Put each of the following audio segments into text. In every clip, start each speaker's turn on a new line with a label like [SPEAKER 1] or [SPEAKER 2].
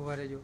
[SPEAKER 1] ઉભા રહેજો.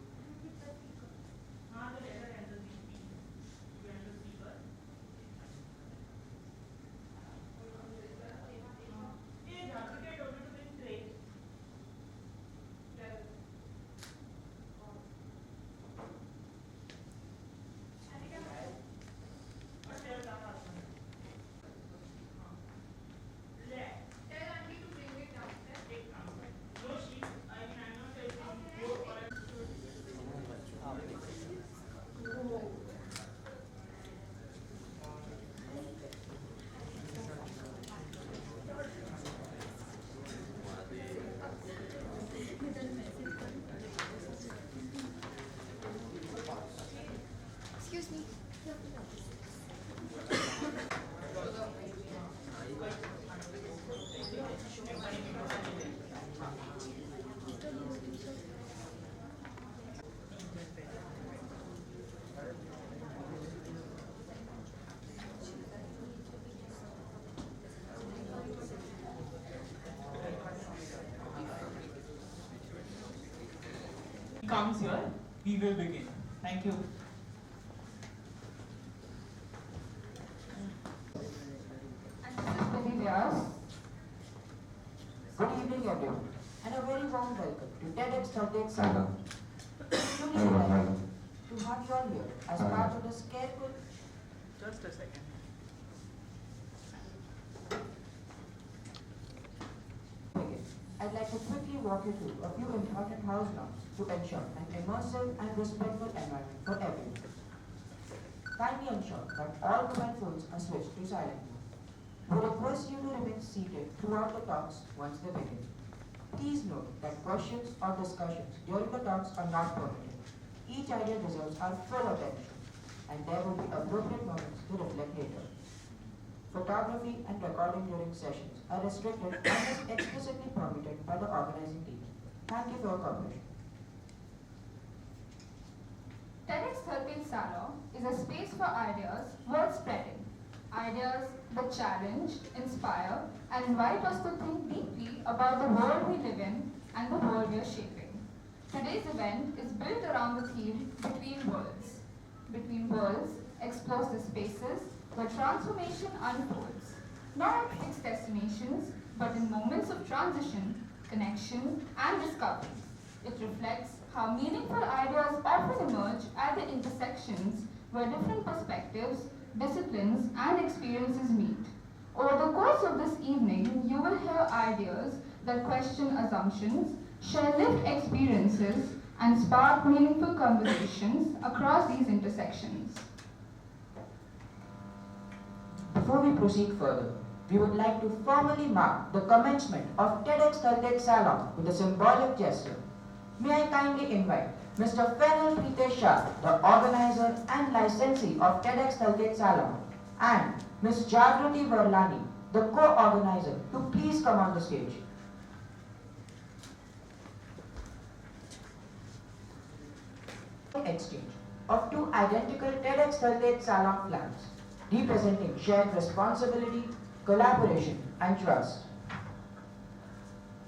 [SPEAKER 2] Excuse me.
[SPEAKER 3] Comes here, we will begin. Thank you.
[SPEAKER 4] Good evening everyone and a very warm welcome to TEDxThaltej Salon. Truly delighted to have you all here as part of this careful.
[SPEAKER 3] Just a second.
[SPEAKER 4] I'd like to quickly walk you through a few important house norms to ensure an immersive and respectful environment for everyone. Kindly ensure that all mobile phones are switched to silent mode. We request you to remain seated throughout the talks once they begin. Please note that questions or discussions during the talks are not permitted. Each idea deserves our full attention, and there will be appropriate moments to reflect later. Photography and recording during sessions are restricted and is explicitly permitted by the organizing team. Thank you for your cooperation.
[SPEAKER 5] TEDxThaltej Salon is a space for ideas worth spreading. Ideas that challenge, inspire, and invite us to think deeply about the world we live in and the world we are shaping. Today's event is built around the theme Between Worlds. Between Worlds explores the spaces where transformation unfolds, not at fixed destinations, but in moments of transition, connection, and discovery. It reflects how meaningful ideas often emerge at the intersections where different perspectives, disciplines, and experiences meet. Over the course of this evening, you will hear ideas that question assumptions, share lived experiences, and spark meaningful conversations across these intersections.
[SPEAKER 4] Before we proceed further, we would like to formally mark the commencement of TEDxThaltej Salon with a symbolic gesture. May I kindly invite Mr. Fennel Shah, the organizer and licensee of TEDxThaltej Salon, and Ms. Jagrati Varlani, the co-organizer, to please come on the stage. Exchange of two identical TEDxThaltej Salon flags, representing shared responsibility, collaboration, and trust.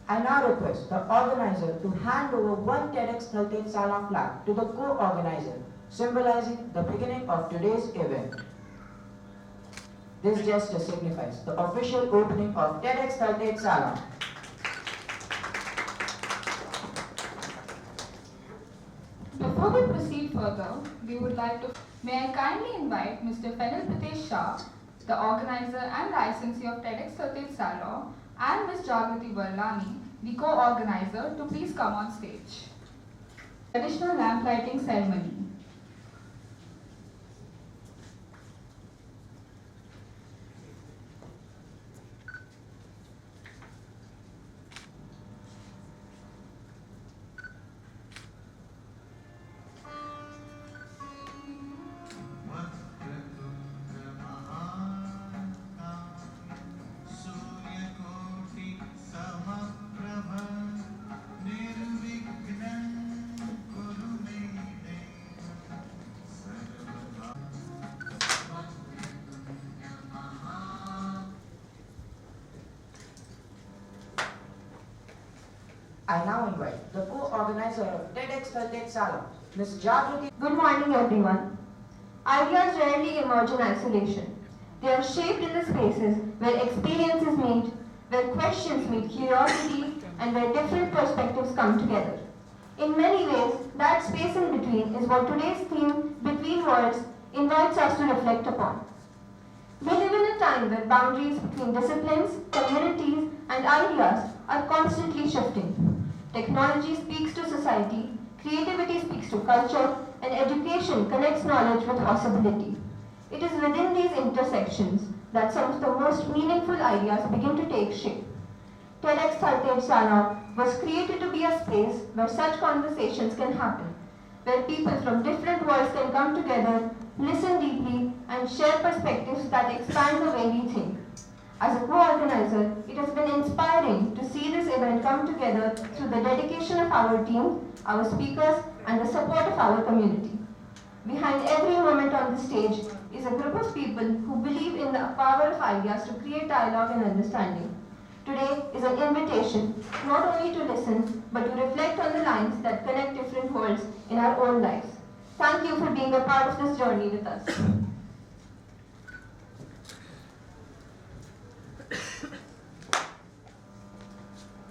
[SPEAKER 4] I now request the organizer to hand over one TEDxThaltej Salon flag to the co-organizer, symbolizing the beginning of today's event. This gesture signifies the official opening of TEDxThaltej Salon.
[SPEAKER 5] Before we proceed further, we would like to, may I kindly invite Mr. Fennel Shah, the organizer and licensee of TEDxThaltej Salon, and Ms. Jagrati Varlani, the co-organizer, to please come on stage. Traditional lamp lighting ceremony.
[SPEAKER 4] I now invite the co-organizer of TEDxThaltej Salon, Ms. Jagrati.
[SPEAKER 1] Good morning, everyone. Ideas rarely emerge in isolation. They are shaped in the spaces where experiences meet, where questions meet curiosity, and where different perspectives come together. In many ways, that space in between is what today's theme, Between Worlds, invites us to reflect upon. We live in a time where boundaries between disciplines, communities, and ideas are constantly shifting. Technology speaks to society, creativity speaks to culture, and education connects knowledge with possibility. It is within these intersections that some of the most meaningful ideas begin to take shape. TEDxThaltej Salon was created to be a space where such conversations can happen, where people from different worlds can come together, listen deeply, and share perspectives that expand the way we think. As a co-organizer, it has been inspiring to see this event come together through the dedication of our team, our speakers, and the support of our community. Behind every moment on the stage is a group of people who believe in the power of ideas to create dialogue and understanding. Today is an invitation not only to listen, but to reflect on the lines that connect different worlds in our own lives. Thank you for being a part of this journey with us.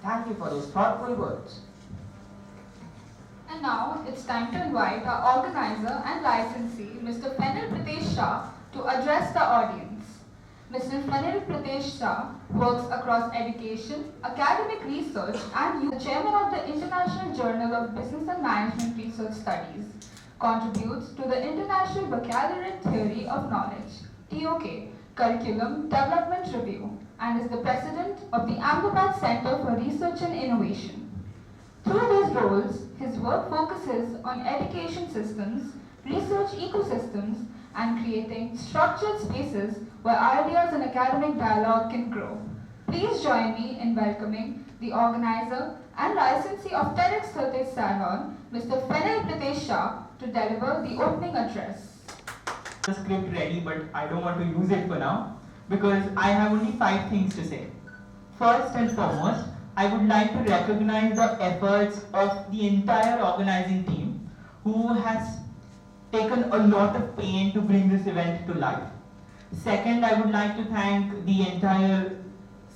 [SPEAKER 4] Thank you for those thoughtful words.
[SPEAKER 5] And now it's time to invite our organizer and licensee, Mr. Fenil Pritesh Shah, to address the audience. Mr. Fenil Pritesh Shah works across education, academic research, and is the chairman of the International Journal of Business and Management Research Studies, contributes to the International Baccalaureate Theory of Knowledge, TOK, Curriculum Development Review, and is the president of the Ahmedabad Center for Research and Innovation. Through these roles, his work focuses on education systems, research ecosystems, and creating structured spaces where ideas and academic dialogue can grow. Please join me in welcoming the organizer and licensee of TEDxThaltej Salon, Mr. Fenil Pritesh Shah, to deliver the opening address.
[SPEAKER 3] The script ready, but I don't want to use it for now because I have only 5 things to say. First and foremost, I would like to recognize the efforts of the entire organizing team who has taken a lot of pain to bring this event to life. Second, I would like to thank the entire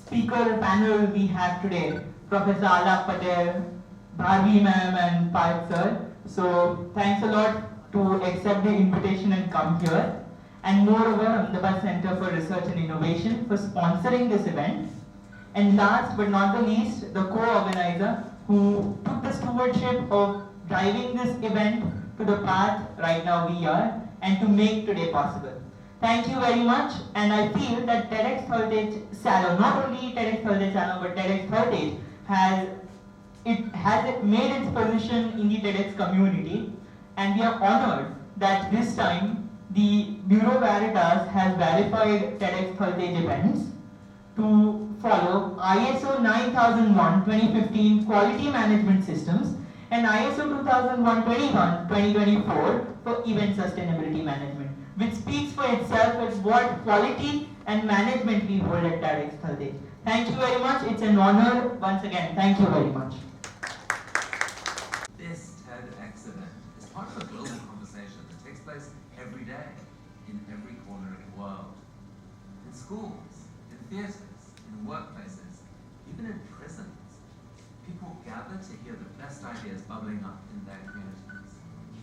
[SPEAKER 3] speaker panel we have today, Professor Alap Patel, Bharvi ma'am and Parth sir. So thanks a lot to accept the invitation and come here. And moreover, Ahmedabad Center for Research and Innovation for sponsoring this event. And last but not the least, the co-organizer who took the stewardship of driving this event to the path right now we are and to make today possible. Thank you very much, and I feel that TEDxThaltej Salon, not only TEDxThaltej Salon but TEDxThaltej has made its position in the TEDx community, and we are honored that this time the Bureau Veritas has verified TEDxThaltej events to follow ISO 9001-2015 Quality Management Systems and ISO 2001-2024 for Event Sustainability Management, which speaks for itself as what quality and management we hold at TEDxThaltej. Thank you very much. It's an honor once again. Thank you very much.
[SPEAKER 2] This TEDx event is part of a global conversation that takes place every day in every corner of the world. In schools, in theatres, in workplaces, even in prisons. People gather to hear the best ideas bubbling up in their communities.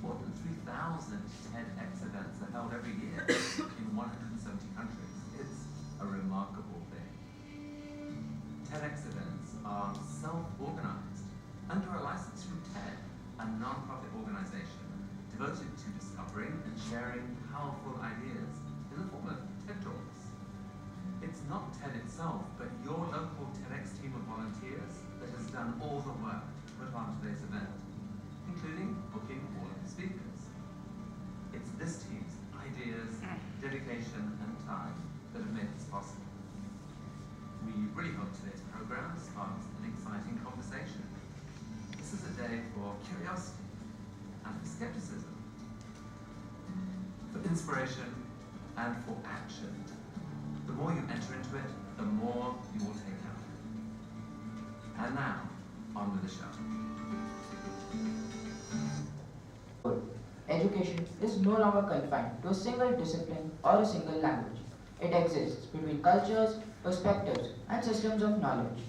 [SPEAKER 2] More than 3,000 TEDx events are held every year in 170 countries. It's a remarkable thing. TEDx events are self-organized under a license from TED, a non-profit organization devoted to discovering and sharing powerful ideas in the form of TED Talks. It's not TED itself, but your local TEDx team of volunteers that has done all the work to put on today's event, including booking all of the speakers. It's this team's ideas, dedication, and time that have made this possible. We really hope today's program sparks an exciting conversation. This is a day for curiosity and for skepticism, for inspiration and for action. The more you enter into it, the more you will take out. And now, On with the show.
[SPEAKER 4] Education is no longer confined to a single discipline or a single language. It exists between cultures, perspectives, and systems of knowledge.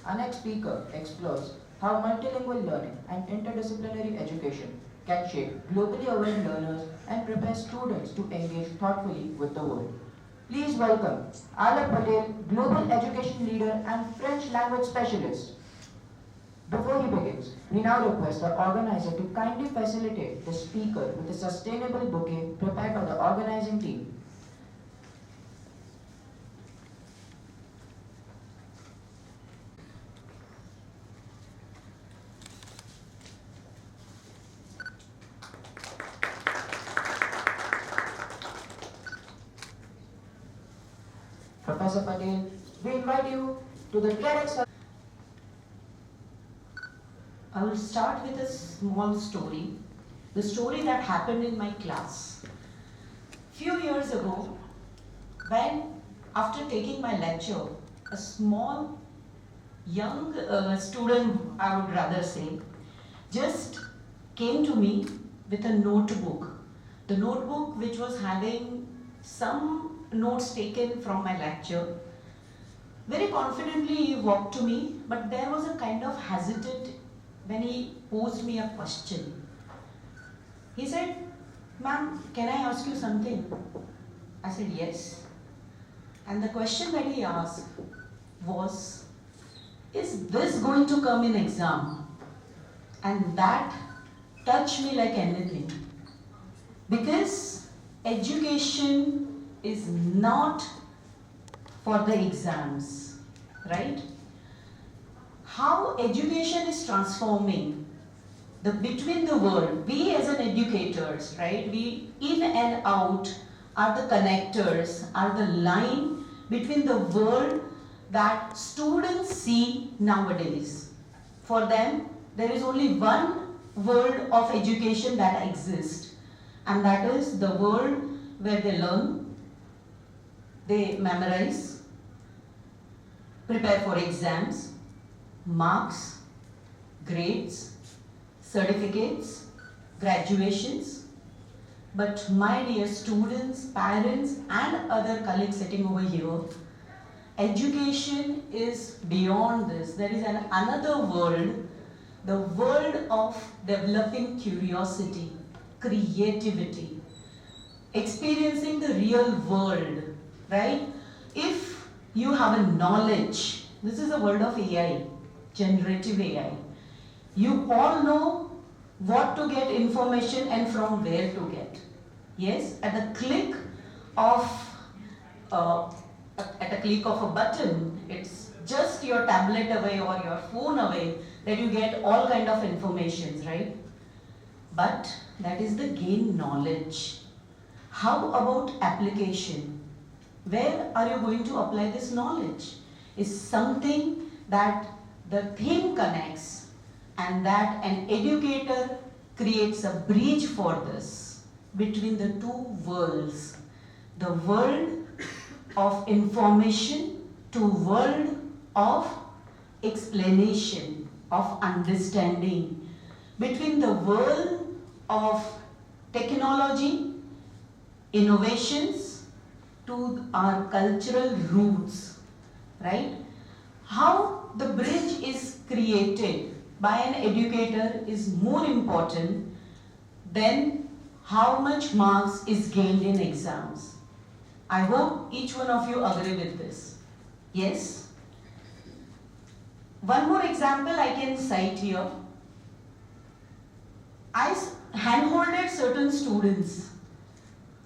[SPEAKER 4] Our next speaker explores how multilingual learning and interdisciplinary education can shape globally aware learners and prepare students to engage thoughtfully with the world. Please welcome Alap Patel, Global Education Leader and French Language Specialist. Before he begins, we now request the organizer to kindly facilitate the speaker with a sustainable bouquet prepared by the organizing team. Professor Patel, we invite you to the TEDxThaltej.
[SPEAKER 6] I will start with a small story, the story that happened in my class. Few years ago, when after taking my lecture, a small young student, I would rather say, just came to me with a notebook. The notebook which was having some notes taken from my lecture. Very confidently he walked to me, but there was a kind of hesitant when he posed me a question. He said, "Ma'am, can I ask you something?" I said, "Yes." And the question that he asked was, "Is this going to come in exam?" And that touched me like anything. Because education is not for the exams, right? How education is transforming between the world. We as an educators, right? We in and out are the connectors, are the line between the world that students see nowadays. For them, there is only one world of education that exists, and that is the world where they learn, they memorize, prepare for exams, marks, grades, certificates, graduations. But my dear students, parents and other colleagues sitting over here, education is beyond this. There is another world, the world of developing curiosity, creativity, experiencing the real world, right? If you have a knowledge, this is the world of AI, generative AI. You all know what to get information and from where to get. Yes, at a click of a button, it's just your tablet away or your phone away that you get all kind of informations, right? But that is the gain knowledge. How about application? Where are you going to apply this knowledge? Is something that the thing connects and that an educator creates a bridge for this between the two worlds. The world of information to world of explanation, of understanding. Between the world of technology, innovations, to our cultural roots, right? How the bridge is created by an educator is more important than how much marks is gained in exams. I hope each one of you agree with this. Yes? One more example I can cite here. I handholded certain students.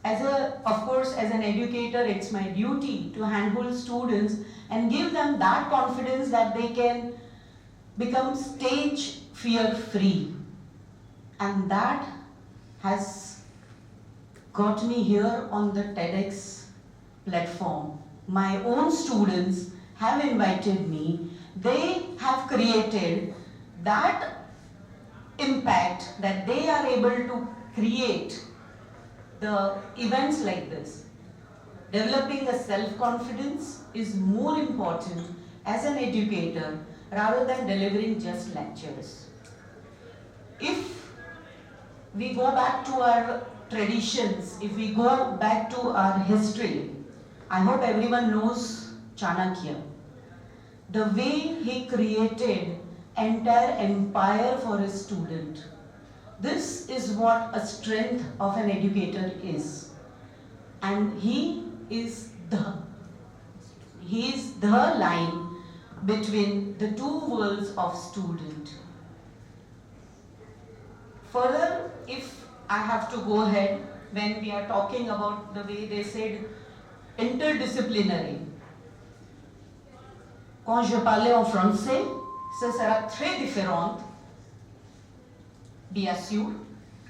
[SPEAKER 6] Of course, as an educator, it's my duty to handhold students and give them that confidence that they can become stage fear free. And that has got me here on the TEDx platform. My own students have invited me. They have created that impact that they are able to create the events like this. Developing a self-confidence is more important as an educator rather than delivering just lectures. If we go back to our traditions, if we go back to our history, I hope everyone knows Chanakya. The way he created entire empire for his student. This is what a strength of an educator is. And he is the line between the two worlds of student. Further, if I have to go ahead, when we are talking about the way they said interdisciplinary. Quand je parlais en français, ce sera très différent, bien sûr.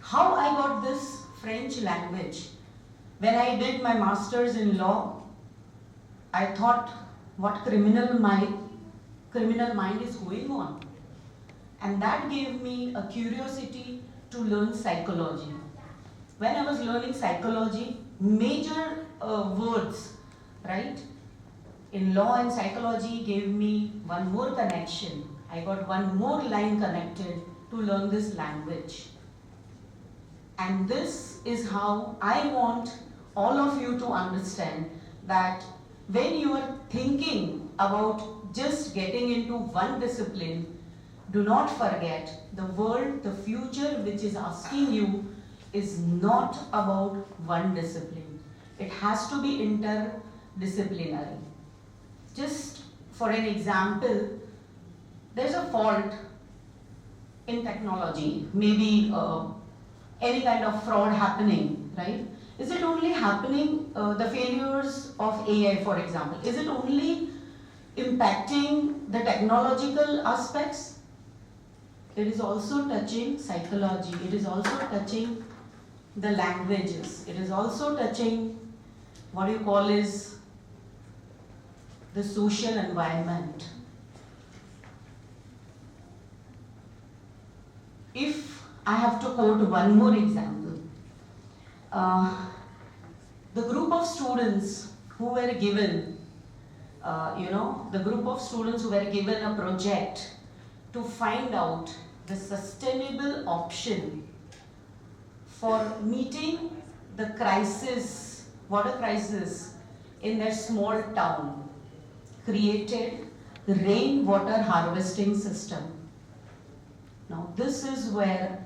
[SPEAKER 6] How I got this French language? When I did my master's in law, I thought, what criminal mind is going on? And that gave me a curiosity to learn psychology. When I was learning psychology, major words, right, in law and psychology gave me one more connection. I got one more line connected to learn this language. And this is how I want all of you to understand that when you are thinking about just getting into one discipline, do not forget the world, the future which is asking you is not about one discipline. It has to be interdisciplinary. Just for an example, there's a fault in technology, maybe any kind of fraud happening, right? Is it only happening, the failures of AI, for example, is it only impacting the technological aspects? It is also touching psychology, it is also touching the languages, it is also touching what you call is the social environment. If I have to quote one more example, the group of students who were given, the group of students who were given a project to find out the sustainable option for meeting the crisis, water crisis in their small town, created the rainwater harvesting system. Now this is where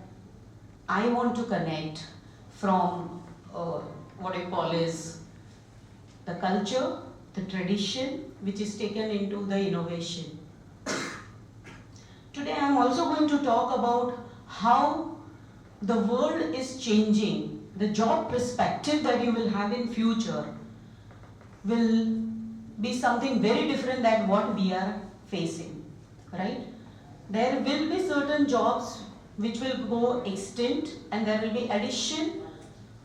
[SPEAKER 6] I want to connect from what you call is the culture, the tradition which is taken into the innovation. Today I am also going to talk about how the world is changing. The job perspective that you will have in future will be something very different than what we are facing, right? There will be certain jobs which will go extinct and there will be addition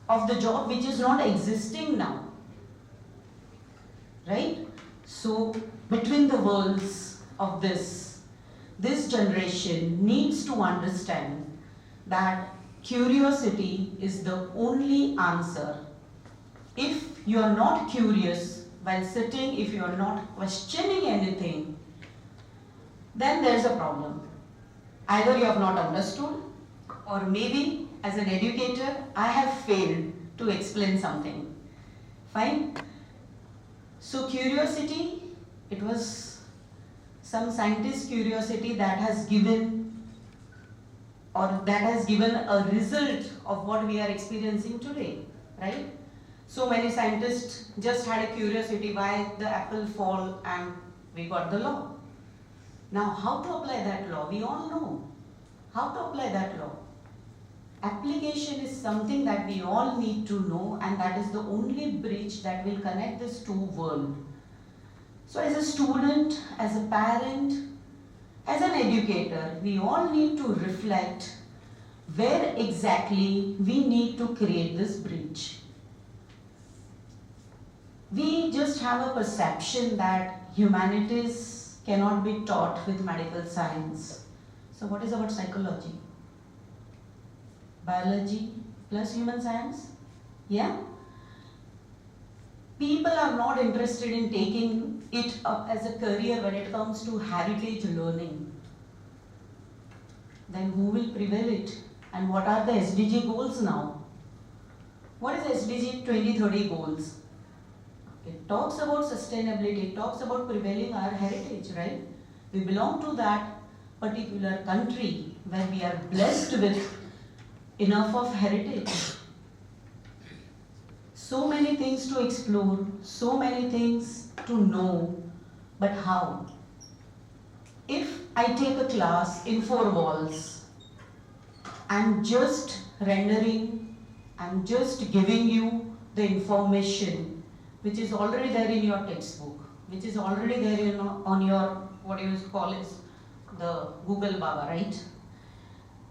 [SPEAKER 6] of the job which is not existing now, right? So between the worlds of this generation needs to understand that curiosity is the only answer. If you are not curious while sitting, if you are not questioning anything, then there's a problem. Either you have not understood, or maybe as an educator, I have failed to explain something. Fine? So curiosity, it was some scientist curiosity that has given a result of what we are experiencing today, right? So many scientists just had a curiosity why the apple fall and we got the law. Now how to apply that law? We all know how to apply that law. Application is something that we all need to know, and that is the only bridge that will connect these two worlds. So as a student, as a parent, as an educator, we all need to reflect where exactly we need to create this bridge. We just have a perception that humanities cannot be taught with medical science. So what is about psychology? Biology plus human science? Yeah? people are not interested in taking it up as a career when it comes to heritage learning, then who will prevail it? And what are the SDG goals now? What is SDG 2030 goals? It talks about sustainability, it talks about prevailing our heritage, right? We belong to that particular country where we are blessed with enough of heritage. So many things to explore, so many things to know, but how? If I take a class in 4 walls, I'm just rendering, I'm just giving you the information which is already there in your textbook, which is already there on your, what you call it, the Google Baba, right?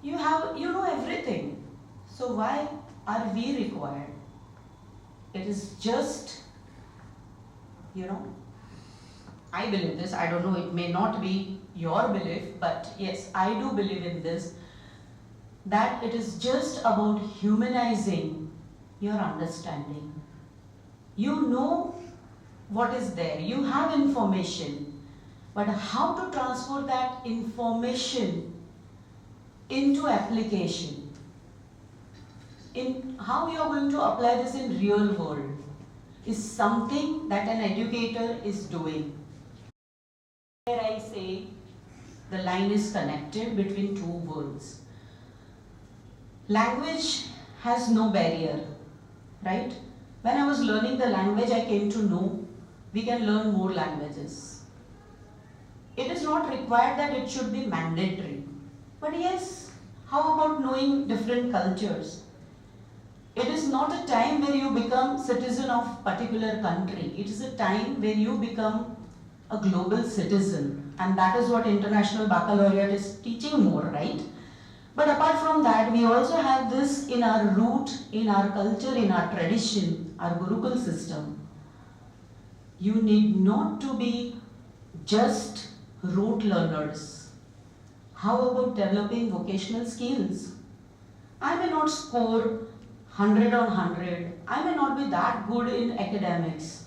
[SPEAKER 6] You know everything. So why are we required? It is just, I believe this, I don't know, it may not be your belief, but yes, I do believe in this, that it is just about humanizing your understanding. You know what is there, you have information, but how to transfer that information into application, in how you are going to apply this in real world, is something that an educator is doing. Here I say the line is connected between 2 worlds. Language has no barrier, right? When I was learning the language, I came to know we can learn more languages. It is not required that it should be mandatory. But yes, how about knowing different cultures? It is not a time where you become citizen of particular country. It is a time where you become a global citizen. And that is what International Baccalaureate is teaching more, right? But apart from that, we also have this in our root, in our culture, in our tradition, our Gurukul system. You need not to be just rote learners. How about developing vocational skills? I may not score 100 on 100. I may not be that good in academics.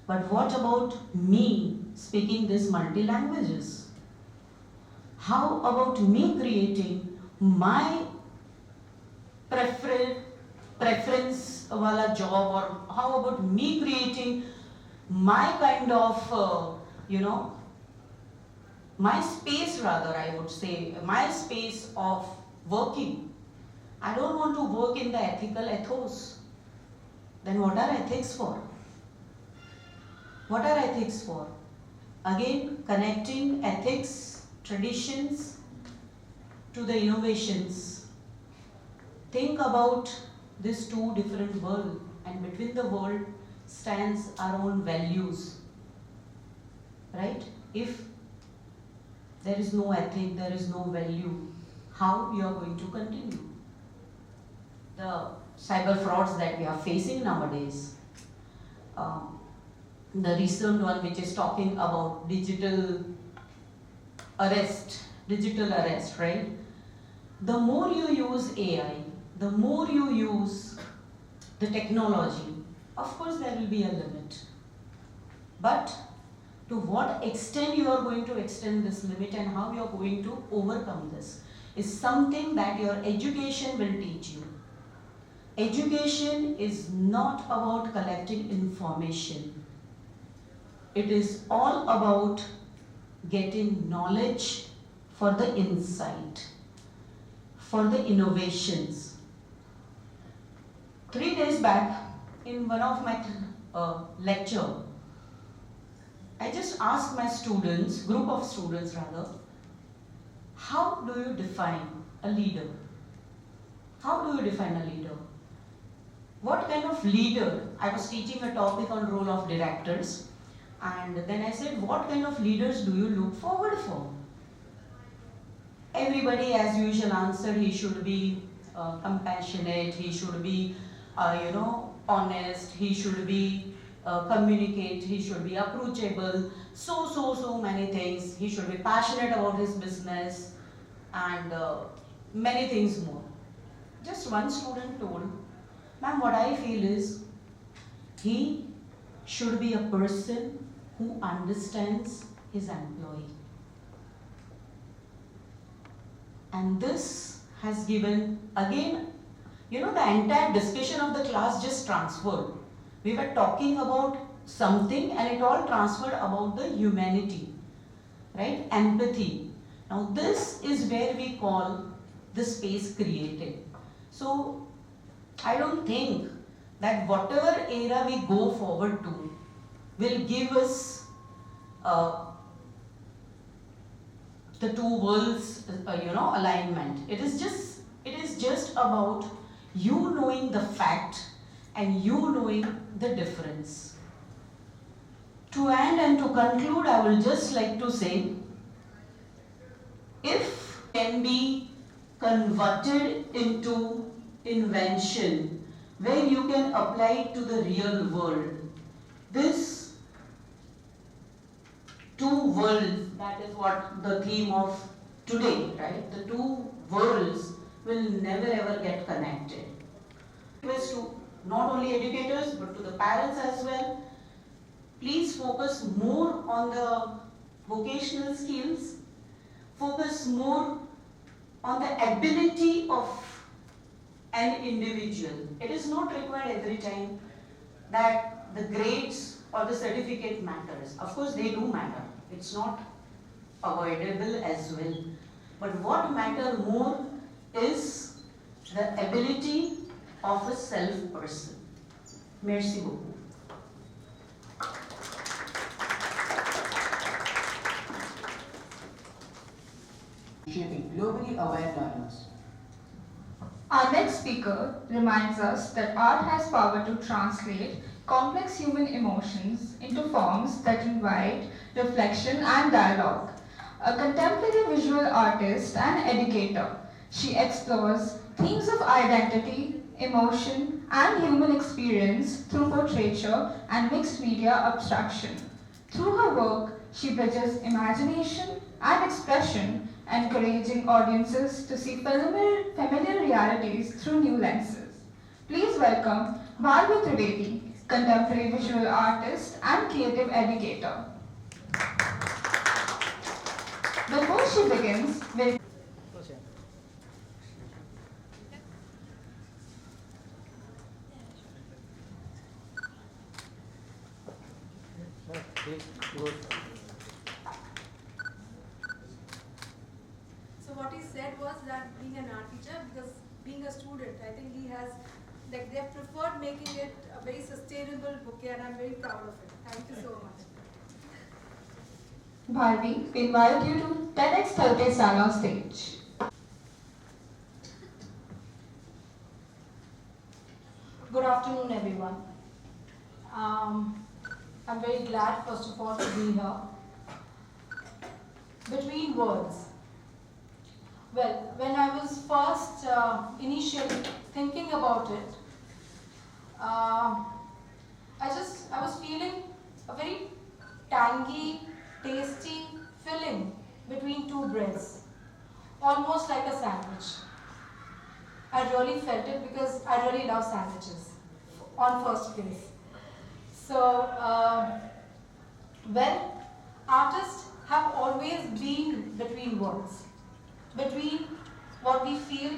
[SPEAKER 6] But what about me speaking these multi-languages? How about me creating my preference wala job, or how about me creating my kind of, my space rather, I would say, my space of working. I don't want to work in the ethical ethos. Then what are ethics for? What are ethics for? Again, connecting ethics, traditions to the innovations. Think about these 2 different worlds, and between the world stands our own values, right? If there is no ethic, there is no value, how you are going to continue? The cyber frauds that we are facing nowadays, the recent one which is talking about digital arrest, right? The more you use AI, the more you use the technology, of course there will be a limit. But to what extent you are going to extend this limit and how you are going to overcome this is something that your education will teach you. Education is not about collecting information. It is all about getting knowledge for the insight, for the innovations. 3 days back, in one of my lecture, I just asked my students, group of students rather, how do you define a leader? How do you define a leader? What kind of leader? I was teaching a topic on role of directors, and then I said, what kind of leaders do you look forward for? Everybody as usual answered, he should be compassionate, he should be honest, he should be communicate, he should be approachable, so many things. He should be passionate about his business and many things more. Just one student told, ma'am, what I feel is he should be a person who understands his employee. And this has given, again, the entire discussion of the class just transferred. We were talking about something and it all transferred about the humanity, right? Empathy. Now this is where we call the space created. So I don't think that whatever era we go forward to will give us the two worlds, alignment. It is just about you knowing the fact and you knowing the difference. To end and to conclude, I will just like to say, if can be converted into invention where you can apply it to the real world, this two worlds, that is what the theme of today, right? The two worlds will never ever get connected. Request to not only educators but to the parents as well, please focus more on the vocational skills, focus more on the ability of an individual. It is not required every time that the grades or the certificate matters. Of course they do matter. It's not avoidable as well. But what matters more is the ability of a self-person. Merci beaucoup.
[SPEAKER 4] Shaping globally aware learners.
[SPEAKER 5] Our next speaker reminds us that art has power to translate complex human emotions into forms that invite reflection and dialogue. A contemporary visual artist and educator, she explores themes of identity, emotion, and human experience through portraiture and mixed media abstraction. Through her work, she bridges imagination and expression, encouraging audiences to see familiar realities through new lenses. Please welcome Bharvi Trivedi, contemporary visual artist and creative educator. Before she begins,
[SPEAKER 7] So what he said was that being an art teacher, because being a student, I think he has, they have preferred making it a very sustainable bouquet, and I'm very proud of it. Thank you so much.
[SPEAKER 5] Bharvi, we invite you to TEDxThaltej Salon stage.
[SPEAKER 7] Good afternoon, everyone. I'm very glad, first of all, to be here. Between words. Well, when I was first initially thinking about it, I was feeling a very tangy, tasty filling between two breads, almost like a sandwich. I really felt it because I really love sandwiches on first place. So, well, artists have always been between worlds, between what we feel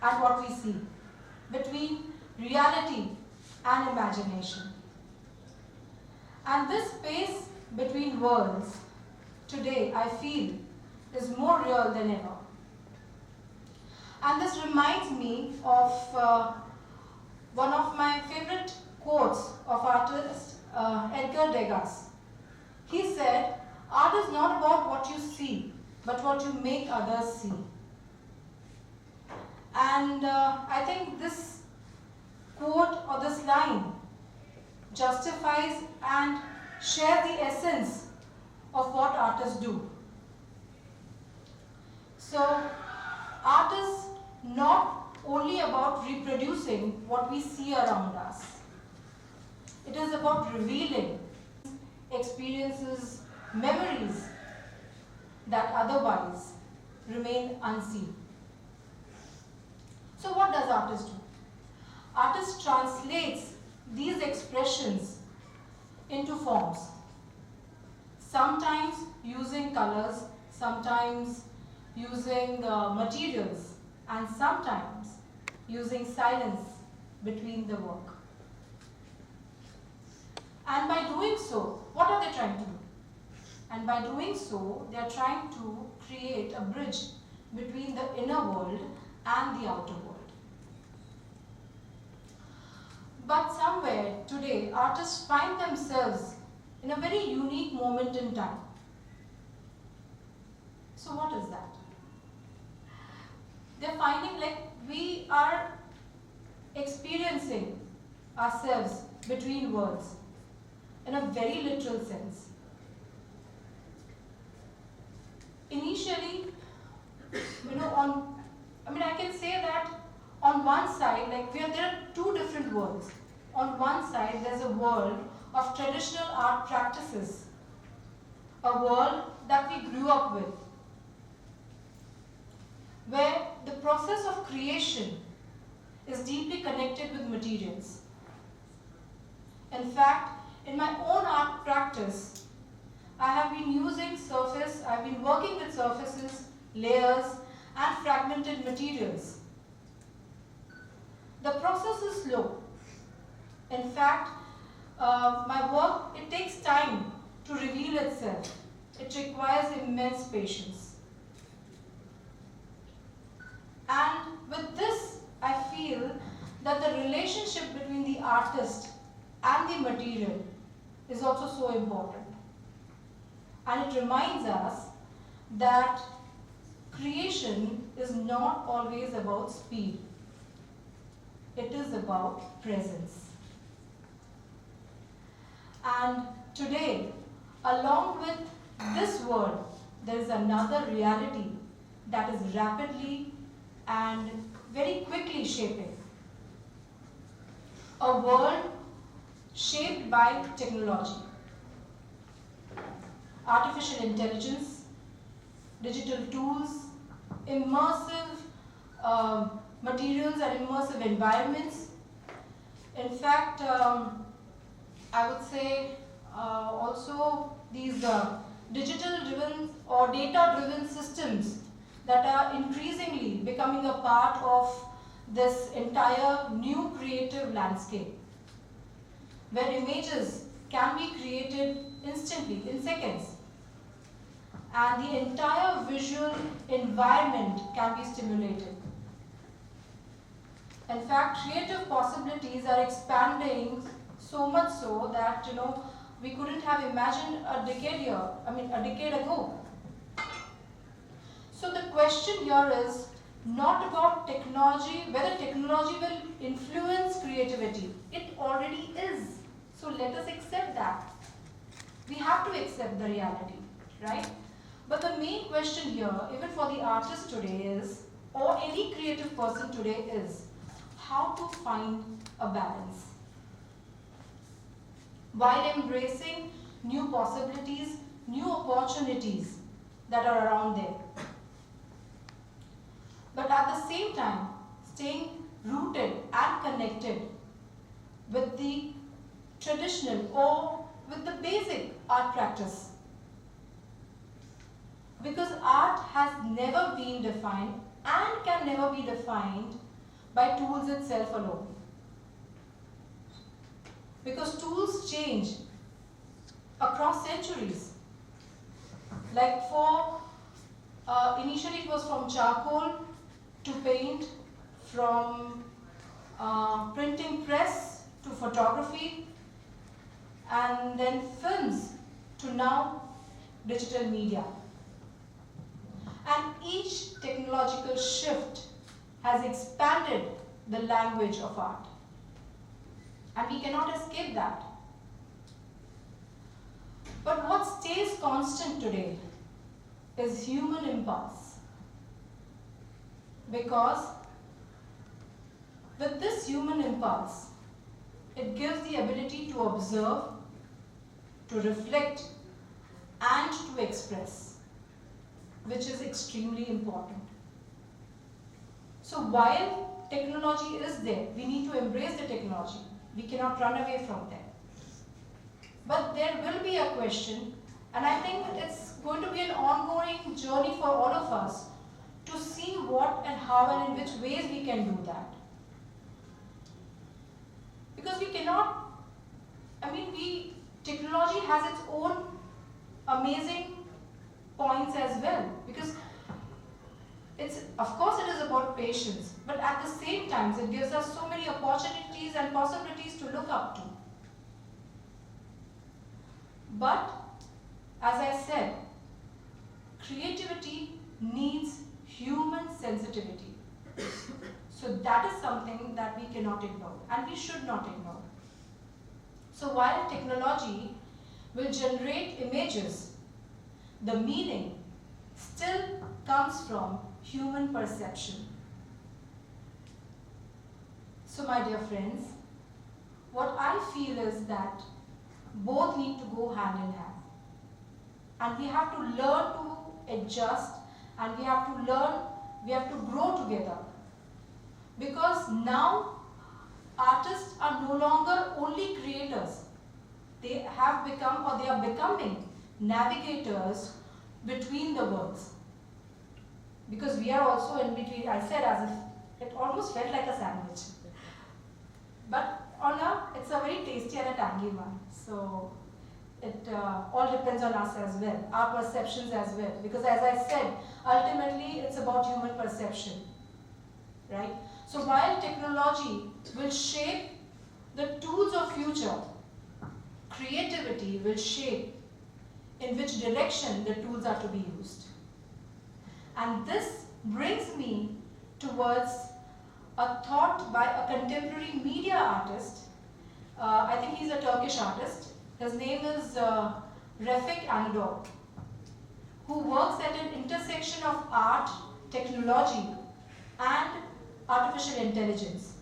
[SPEAKER 7] and what we see, between reality and imagination. And this space between worlds, today I feel, is more real than ever. And this reminds me of one of my favorite quotes of artist Edgar Degas. He said, "Art is not about what you see, but what you make others see." And I think this quote or this line justifies and shares the essence of what artists do. So, art is not only about reproducing what we see around us. It is about revealing experiences, memories that otherwise remain unseen. So what does artist do? Artist translates these expressions forms. Sometimes using colors, sometimes using materials, and sometimes using silence between the work. And by doing so, what are they trying to do? And by doing so, they are trying to create a bridge between the inner world and the outer world. But somewhere today, artists find themselves in a very unique moment in time. So what is that? They're finding like we are experiencing ourselves between worlds in a very literal sense. Initially, I can say that on one side, there are two different worlds. On one side, there's a world of traditional art practices, a world that we grew up with, where the process of creation is deeply connected with materials. In fact, in my own art practice, I have been working with surfaces, layers, and fragmented materials. The process is slow. In fact, my work, it takes time to reveal itself. It requires immense patience. And with this, I feel that the relationship between the artist and the material is also so important. And it reminds us that creation is not always about speed. It is about presence. And today, along with this world, there is another reality that is rapidly and very quickly shaping. A world shaped by technology, artificial intelligence, digital tools, immersive materials and immersive environments. In fact, I would say also these digital-driven or data-driven systems that are increasingly becoming a part of this entire new creative landscape, where images can be created instantly, in seconds, and the entire visual environment can be stimulated. In fact, creative possibilities are expanding so much so that we couldn't have imagined a decade ago. So the question here is not about technology, whether technology will influence creativity. It already is. So let us accept that. We have to accept the reality, right? But the main question here, even for the artist today is, or any creative person today is, how to find a balance while embracing new possibilities, new opportunities that are around there. But at the same time, staying rooted and connected with the traditional or with the basic art practice. Because art has never been defined and can never be defined by tools itself alone. Because tools change across centuries. Like initially it was from charcoal to paint, from printing press to photography, and then films to now digital media. And each technological shift has expanded the language of art. And we cannot escape that. But what stays constant today is human impulse. Because with this human impulse, it gives the ability to observe, to reflect, and to express, which is extremely important. So while technology is there, we need to embrace the technology. We cannot run away from there. but there will be a question, and I think it's going to be an ongoing journey for all of us to see what and how and in which ways we can do that. Because we cannot, technology has its own amazing points as well, because of course it is about patience, but at the same time it gives us so many opportunities and possibilities to look up to. But as I said, creativity needs human sensitivity. So that is something that we cannot ignore, and we should not ignore. So while technology will generate images, the meaning still comes from human perception. So my dear friends, what I feel is that both need to go hand in hand. And we have to learn to adjust, and we have to grow together. Because now artists are no longer only creators. They have become, or they are becoming, navigators between the worlds. Because we are also in between. I said as if it almost felt like a sandwich. But it's a very tasty and a tangy one. So it all depends on us as well, our perceptions as well. Because as I said, ultimately it's about human perception, right? So while technology will shape the tools of future, creativity will shape in which direction the tools are to be used. And this brings me towards a thought by a contemporary media artist. I think he's a Turkish artist. His name is Refik Anadol, who works at an intersection of art, technology, and artificial intelligence.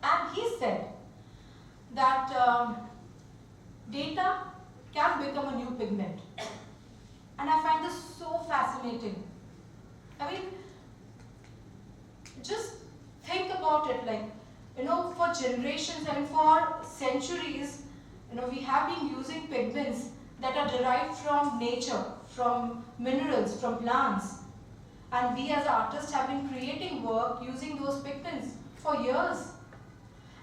[SPEAKER 7] And he said that data can become a new pigment. And I find this so fascinating. Just think about it, for generations and for centuries, we have been using pigments that are derived from nature, from minerals, from plants. And we as artists have been creating work using those pigments for years.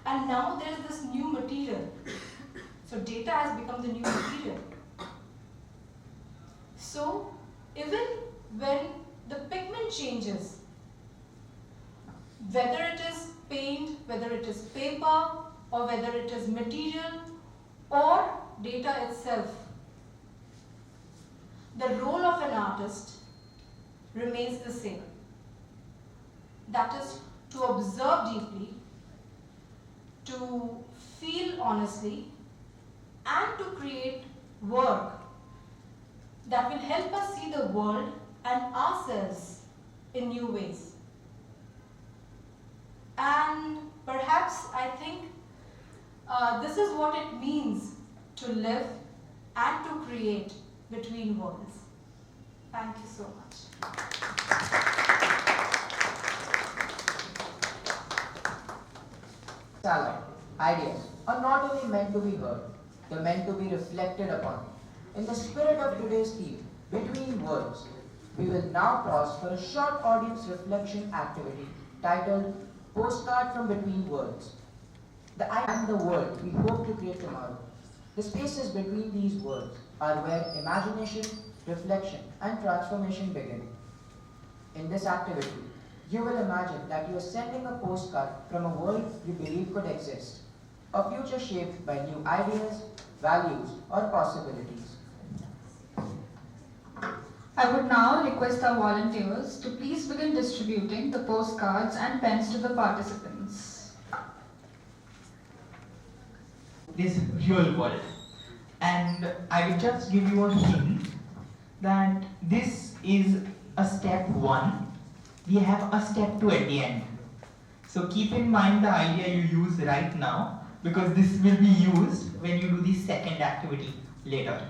[SPEAKER 7] And now there is this new material. So data has become the new material. So even when the pigment changes, whether it is paint, whether it is paper, or whether it is material or data itself, the role of an artist remains the same. That is to observe deeply, to feel honestly, and to create work that will help us see the world and ourselves in new ways. And perhaps I think this is what it means to live and to create between worlds. Thank you so much.
[SPEAKER 4] Salon, ideas are not only meant to be heard, they're meant to be reflected upon. In the spirit of today's theme, Between Worlds, we will now pause for a short audience reflection activity titled Postcard from Between Worlds. The I and the world we hope to create tomorrow. The spaces between these worlds are where imagination, reflection, and transformation begin. In this activity, you will imagine that you are sending a postcard from a world you believe could exist, a future shaped by new ideas, values, or possibilities.
[SPEAKER 5] I would now request our volunteers to please begin distributing the postcards and pens to the participants.
[SPEAKER 3] This real world. And I will just give you a hint that this is a step 1. We have a step 2 at the end. So keep in mind the idea you use right now, because this will be used when you do the second activity later.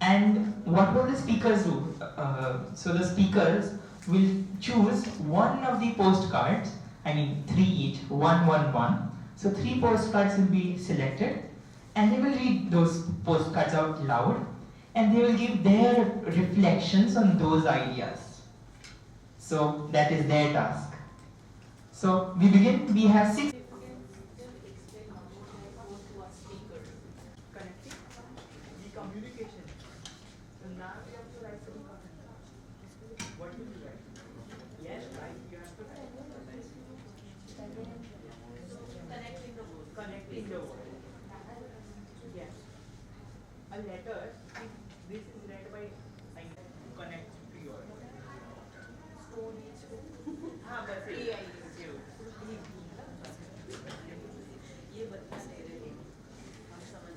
[SPEAKER 3] And what will the speakers do? So the speakers will choose one of the postcards, 3 each, 1, 1, 1. So 3 postcards will be selected, and they will read those postcards out loud, and they will give their reflections on those ideas. So that is their task. So we begin. We have 6.
[SPEAKER 4] Connecting the world. Yes. A letter, if this is read by connect to your stories. हाँ बस ये बता दे रहे हैं हम समझ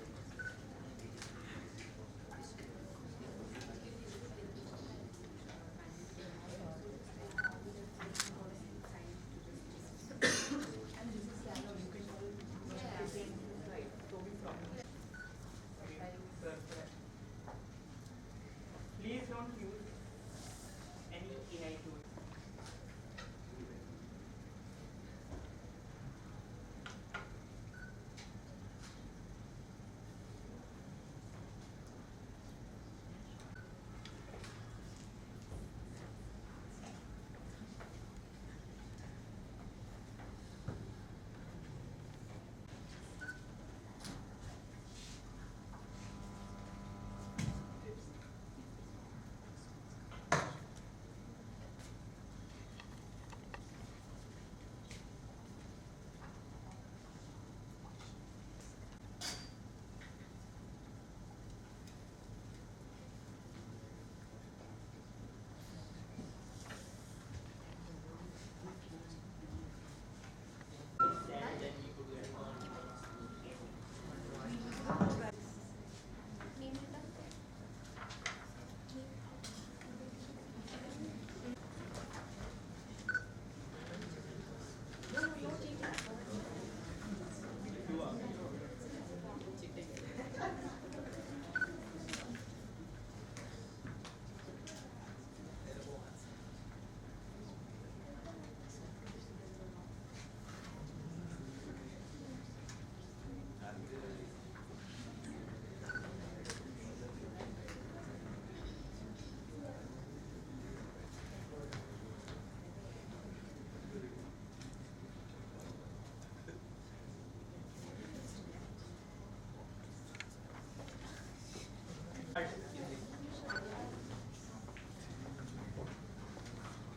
[SPEAKER 4] Please don't use any AI tool.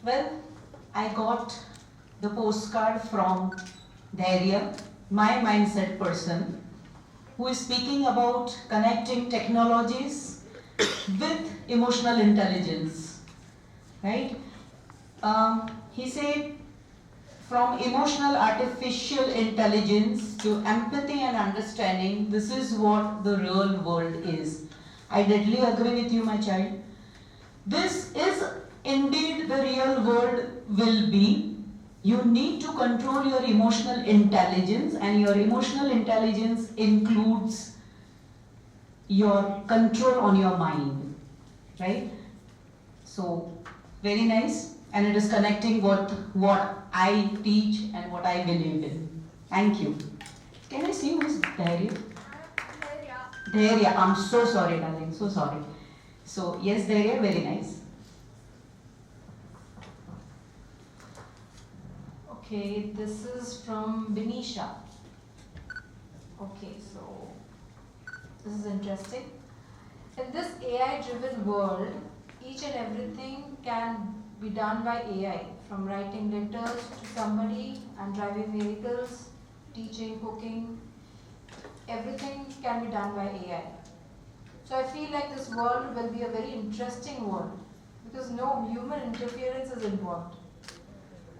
[SPEAKER 6] Well, I got the postcard from Dhairya, my mindset person, who is speaking about connecting technologies with emotional intelligence, right? He said, from emotional artificial intelligence to empathy and understanding, this is what the real world is. I deadly agree with you, my child. This is indeed the real world will be. You need to control your emotional intelligence, and your emotional intelligence includes your control on your mind, right? So, very nice. And it is connecting what I teach and what I believe in. Thank you. Can I see who is Dhairya? Dhairya. I'm so sorry, darling. So sorry. So, yes, Dhairya, very nice.
[SPEAKER 7] Okay, this is from Benisha. Okay, so this is interesting. In this AI-driven world, each and everything can be done by AI, from writing letters to somebody and driving vehicles, teaching, cooking. Everything can be done by AI. So I feel like this world will be a very interesting world because no human interference is involved.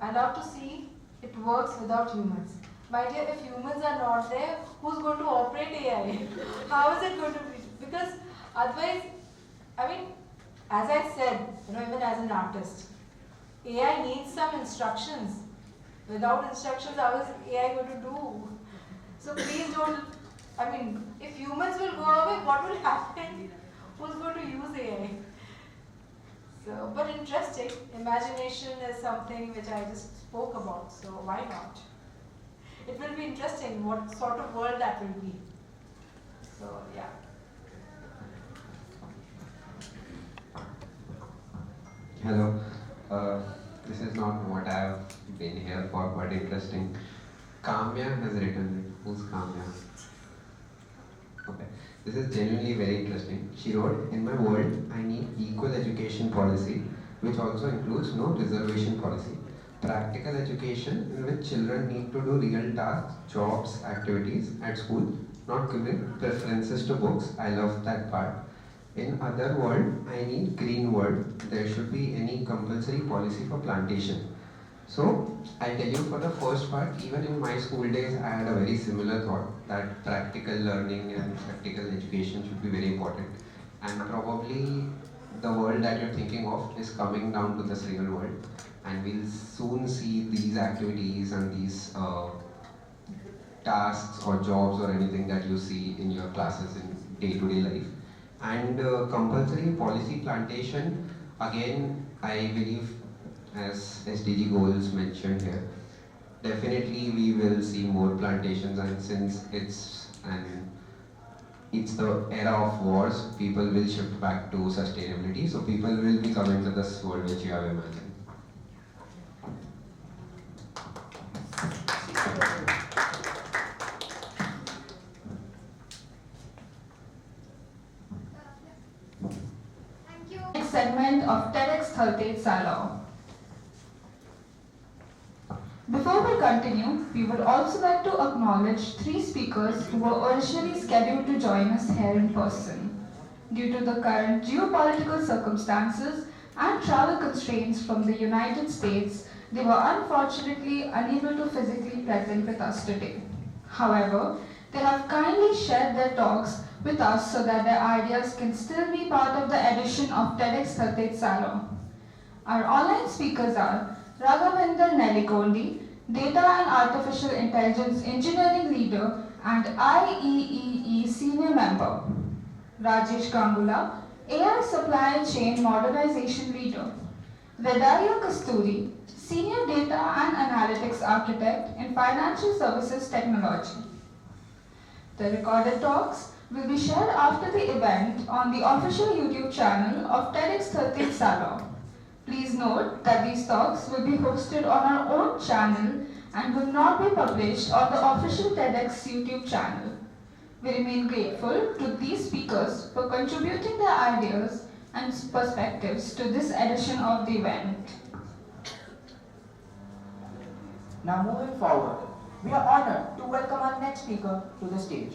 [SPEAKER 7] I love to see it works without humans. My dear, if humans are not there, who's going to operate AI? How is it going to be? Because otherwise, I mean, as I said, even as an artist, AI needs some instructions. Without instructions, how is AI going to do? So please don't, if humans will go away, what will happen? Who's going to use AI? So, but interesting, imagination is something which I just spoke about, so why not? It will be interesting what sort of world that will be. So yeah.
[SPEAKER 8] Hello. This is not what I've been here for, but interesting. Kamya has written it. Who's Kamya? Okay. This is genuinely very interesting. She wrote, "In my world, I need equal education policy, which also includes no reservation policy. Practical education in which children need to do real tasks, jobs, activities at school, not giving preferences to books." I love that part. "In other world, I need green world. There should be any compulsory policy for plantation." So, I'll tell you for the first part, even in my school days, I had a very similar thought that practical learning and practical education should be very important. And probably the world that you're thinking of is coming down to this real world. And we'll soon see these activities and these tasks or jobs or anything that you see in your classes in day-to-day life. And compulsory policy plantation, again, I believe, as SDG goals mentioned here, definitely we will see more plantations, and since it's the era of wars, people will shift back to sustainability, so people will be coming to this world which you have imagined.
[SPEAKER 5] Next segment of TEDxThaltej Salon. Before we continue, we would also like to acknowledge 3 speakers who were originally scheduled to join us here in person. Due to the current geopolitical circumstances and travel constraints from the United States, they were unfortunately unable to physically present with us today. However, they have kindly shared their talks with us so that their ideas can still be part of the edition of TEDxThaltej Salon. Our online speakers are Raghavinder Nellikonde, Data and Artificial Intelligence Engineering Leader and IEEE Senior Member; Rajesh Gangula, AI Supply Chain Modernization Leader; Vedaya Kasturi, Senior Data and Analytics Architect in Financial Services Technology. The recorded talks will be shared after the event on the official YouTube channel of TEDxThaltej Salon. Please note that these talks will be hosted on our own channel and will not be published on the official TEDx YouTube channel. We remain grateful to these speakers for contributing their ideas and perspectives to this edition of the event.
[SPEAKER 4] Now moving forward, we are honored to welcome our next speaker to the stage.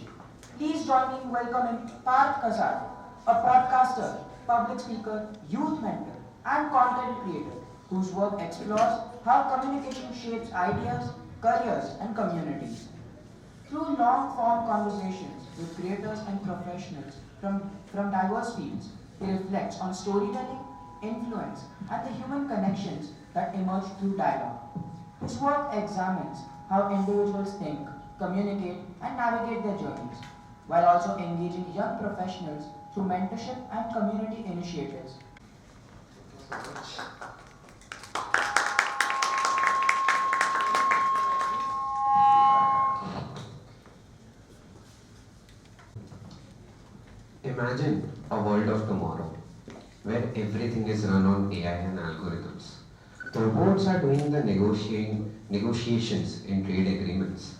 [SPEAKER 4] Please join me in welcoming Parth Kasar, a podcaster, public speaker, youth mentor, and content creator whose work explores how communication shapes ideas, careers, and communities. Through long-form conversations with creators and professionals from diverse fields, he reflects on storytelling, influence, and the human connections that emerge through dialogue. His work examines how individuals think, communicate, and navigate their journeys, while also engaging young professionals through mentorship and community initiatives.
[SPEAKER 8] Imagine a world of tomorrow where everything is run on AI and algorithms. The robots are doing the negotiations in trade agreements.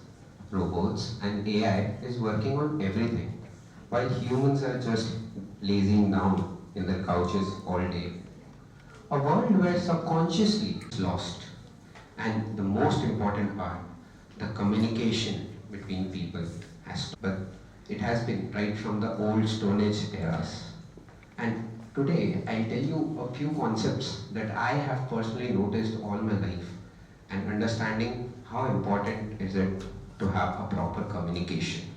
[SPEAKER 8] Robots and AI is working on everything, while humans are just lazing down in their couches all day. A world where subconsciously is lost. And the most important part, the communication between people but it has been right from the old Stone Age eras. And today I'll tell you a few concepts that I have personally noticed all my life, and understanding how important is it to have a proper communication.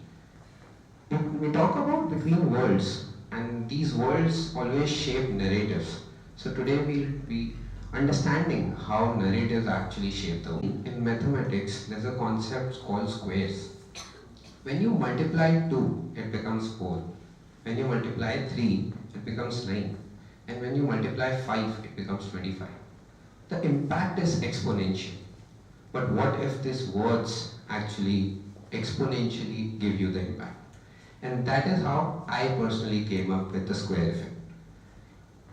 [SPEAKER 8] We talk about between worlds, and these worlds always shape narratives. So today we'll be understanding how narratives actually shape the world. In mathematics, there's a concept called squares. When you multiply 2, it becomes 4. When you multiply 3, it becomes 9. And when you multiply 5, it becomes 25. The impact is exponential. But what if these words actually exponentially give you the impact? And that is how I personally came up with the square effect.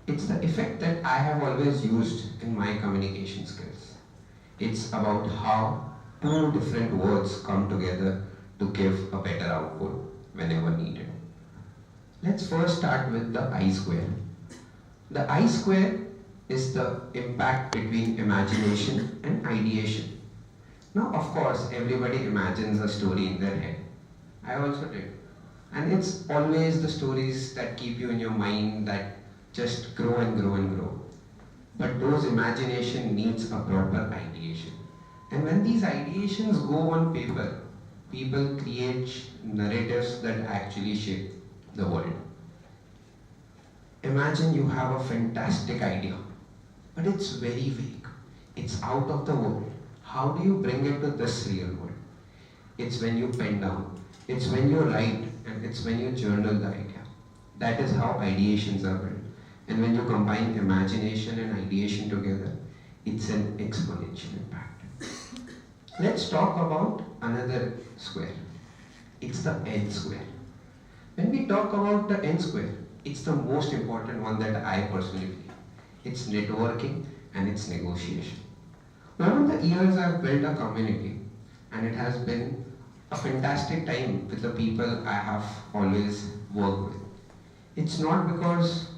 [SPEAKER 8] It's the effect that I have always used in my communication skills. It's about how two different words come together to give a better output whenever needed. Let's first start with the I square. The I square is the impact between imagination and ideation. Now, of course, everybody imagines a story in their head. I also did. And it's always the stories that keep you in your mind that just grow and grow and grow. But those imagination needs a proper ideation. And when these ideations go on paper, people create narratives that actually shape the world. Imagine you have a fantastic idea, but it's very vague. It's out of the world. How do you bring it to this real world? It's when you pen down, it's when you write, and it's when you journal the idea. That is how ideations are built. And when you combine imagination and ideation together, it's an exponential impact. Let's talk about another square. It's the N square. When we talk about the N square, it's the most important one that I personally feel. It's networking and it's negotiation. Over the years, I've built a community, and it has been a fantastic time with the people I have always worked with. It's not because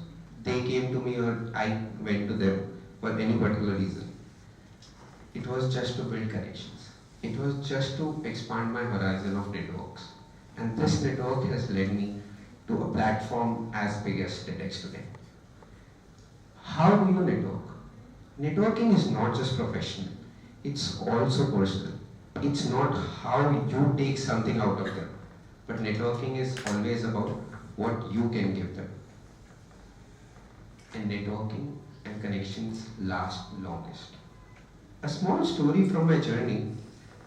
[SPEAKER 8] they came to me or I went to them for any particular reason. It was just to build connections. It was just to expand my horizon of networks. And this network has led me to a platform as big as TEDxThaltej. How do you network? Networking is not just professional, it's also personal. It's not how you take something out of them, but networking is always about what you can give them. And networking and connections last longest. A small story from my journey.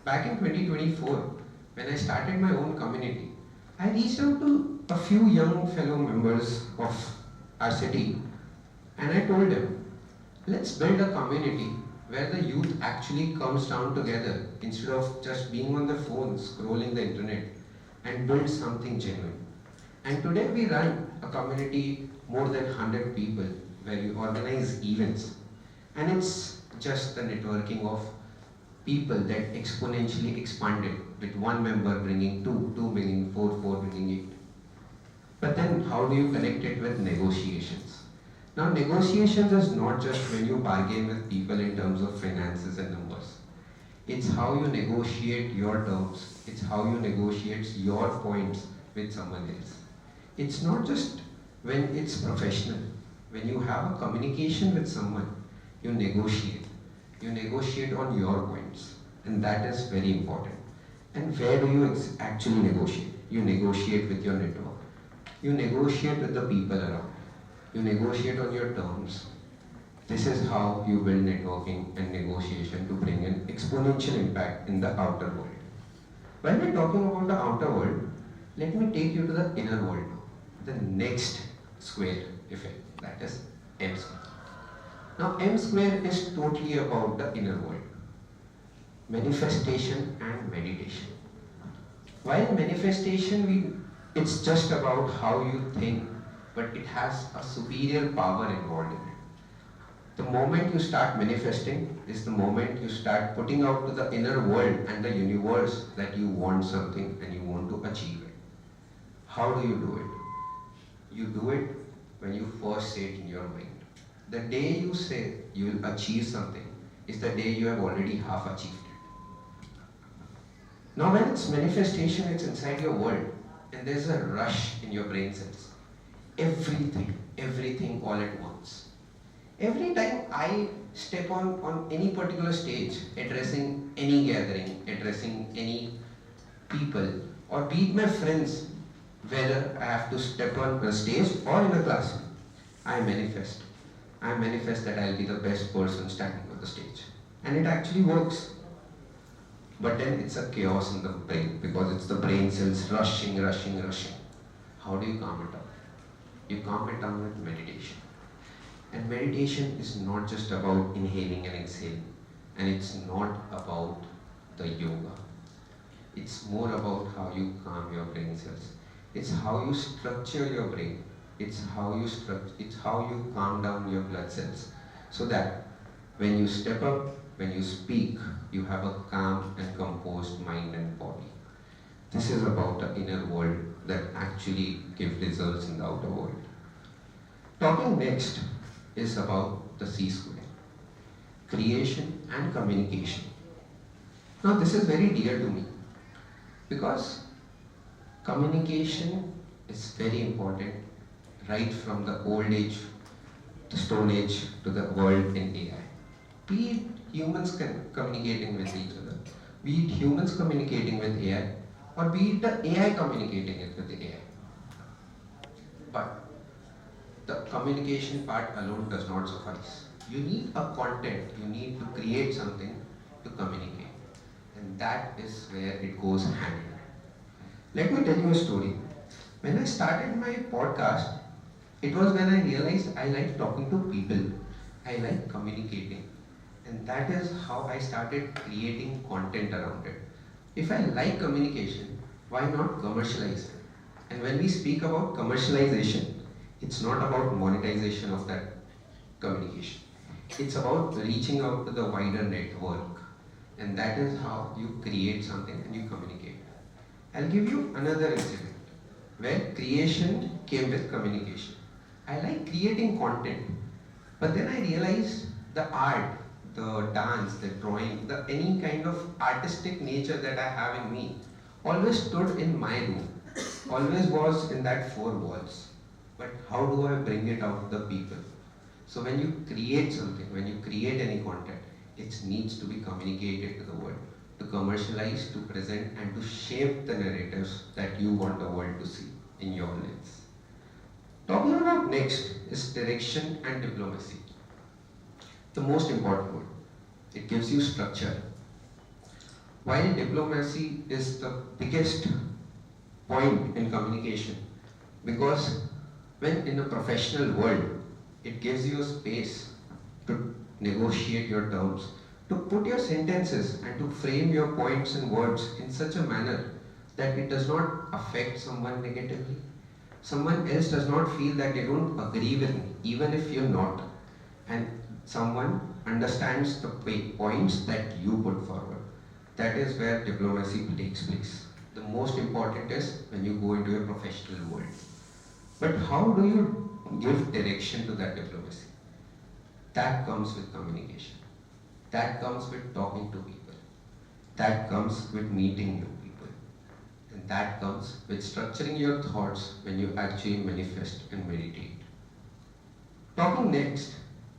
[SPEAKER 8] Back in 2024, when I started my own community, I reached out to a few young fellow members of our city, and I told them, let's build a community where the youth actually comes down together instead of just being on their phones, scrolling the internet, and build something genuine. And today we run a community more than 100 people where we organize events. And it's just the networking of people that exponentially expanded with one member bringing two bringing four bringing 8. But then how do you connect it with negotiations? Now, negotiations is not just when you bargain with people in terms of finances and numbers. It's how you negotiate your terms. It's how you negotiate your points with someone else. It's not just when it's professional. When you have a communication with someone, you negotiate. You negotiate on your points. And that is very important. And where do you actually negotiate? You negotiate with your network. You negotiate with the people around. You negotiate on your terms. This is how you build networking and negotiation to bring an exponential impact in the outer world. When we're talking about the outer world, let me take you to the inner world now. The next square effect, that is M square. Now M square is totally about the inner world. Manifestation and meditation. While manifestation, it's just about how you think, but it has a superior power involved in it. The moment you start manifesting is the moment you start putting out to the inner world and the universe that you want something and you want to achieve it. How do you do it? You do it when you first say it in your mind. The day you say you will achieve something is the day you have already half achieved it. Now when it's manifestation, it's inside your world and there's a rush in your brain cells. Everything all at once. Every time I step on any particular stage, addressing any gathering, addressing any people, or be it my friends, whether I have to step on a stage or in a classroom, I manifest. I manifest that I'll be the best person standing on the stage. And it actually works. But then it's a chaos in the brain because it's the brain cells rushing. How do you calm it down? You calm it down with meditation. And meditation is not just about inhaling and exhaling. And it's not about the yoga. It's more about how you calm your brain cells. It's how you structure your brain. It's how you calm down your blood cells, so that when you step up, when you speak, you have a calm and composed mind and body. This is about the inner world that actually gives results in the outer world. Talking next is about the C square, creation and communication. Now this is very dear to me because communication is very important right from the old age, the stone age, to the world in AI. Be it humans communicating with each other, be it humans communicating with AI, or be it the AI communicating it with the AI. But the communication part alone does not suffice. You need a content, you need to create something to communicate. And that is where it goes hand in hand. Let me tell you a story. When I started my podcast, it was when I realized I like talking to people. I like communicating. And that is how I started creating content around it. If I like communication, why not commercialize it? And when we speak about commercialization, it's not about monetization of that communication. It's about reaching out to the wider network. And that is how you create something and you communicate. I'll give you another incident where creation came with communication. I like creating content, but then I realized the art, the dance, the drawing, the any kind of artistic nature that I have in me always stood in my room, always was in that four walls. But how do I bring it out to the people? So when you create something, when you create any content, it needs to be communicated to the world, to commercialize, to present, and to shape the narratives that you want the world to see in your lens. Talking about next is direction and diplomacy. The most important one. It gives you structure. While diplomacy is the biggest point in communication, because when in a professional world, it gives you a space to negotiate your terms, to put your sentences and to frame your points and words in such a manner that it does not affect someone negatively. Someone else does not feel that they don't agree with me, even if you're not. And someone understands the points that you put forward. That is where diplomacy takes place. The most important is when you go into a professional world. But how do you give direction to that diplomacy? That comes with communication. That comes with talking to people. That comes with meeting new people. And that comes with structuring your thoughts when you actually manifest and meditate. Talking next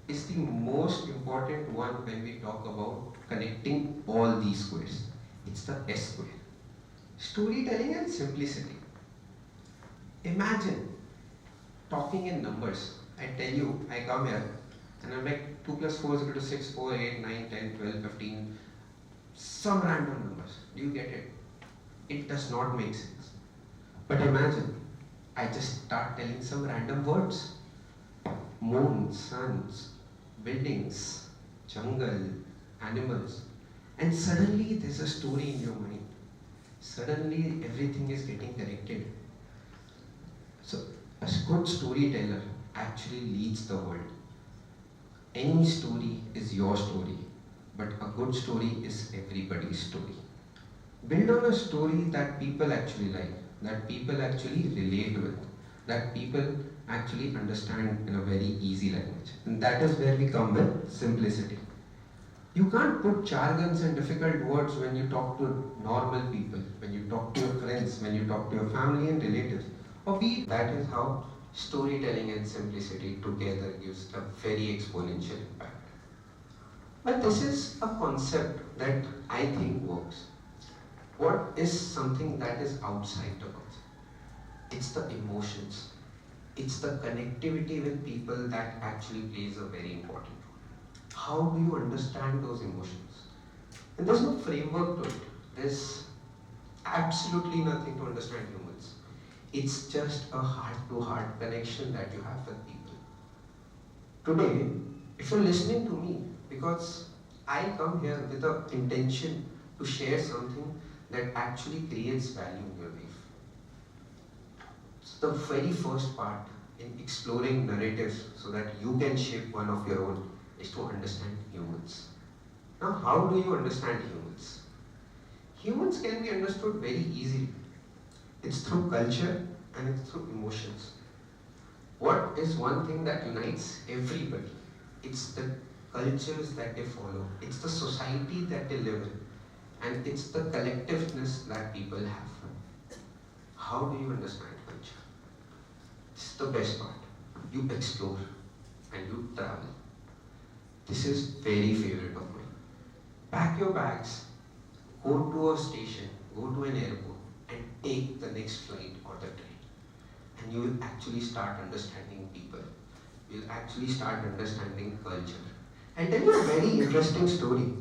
[SPEAKER 8] is the most important one when we talk about connecting all these squares. It's the S square. Storytelling and simplicity. Imagine talking in numbers. I tell you, I come here and I'm like 2 plus 4 is equal to 6, 4, 8, 9, 10, 12, 15. Some random numbers. Do you get it? It does not make sense. But imagine, I just start telling some random words. Moon, suns, buildings, jungle, animals. And suddenly there's a story in your mind. Suddenly everything is getting connected. So a good storyteller actually leads the world. Any story is your story, but a good story is everybody's story. Build on a story that people actually like, that people actually relate with, that people actually understand in a very easy language. And that is where we come with simplicity. You can't put jargons and difficult words when you talk to normal people, when you talk to your friends, when you talk to your family and relatives. That is how storytelling and simplicity together gives a very exponential impact. But this is a concept that I think works. What is something that is outside the concept? It's the emotions. It's the connectivity with people that actually plays a very important role. How do you understand those emotions? And there's no framework to it. There's absolutely nothing to understand humans. It's just a heart-to-heart connection that you have with people. Today, if you're listening to me, because I come here with the intention to share something that actually creates value in your life. So the very first part in exploring narratives so that you can shape one of your own is to understand humans. Now, how do you understand humans? Humans can be understood very easily. It's through culture and it's through emotions. What is one thing that unites everybody? It's the cultures that they follow, it's the society that they live in, and it's the collectiveness that people have. How do you understand culture? This is the best part. You explore and you travel. This is very favorite of mine. Pack your bags, go to a station, go to an airport, and take the next flight or the train. And you will actually start understanding people. You'll actually start understanding culture. I'll tell you a very interesting story.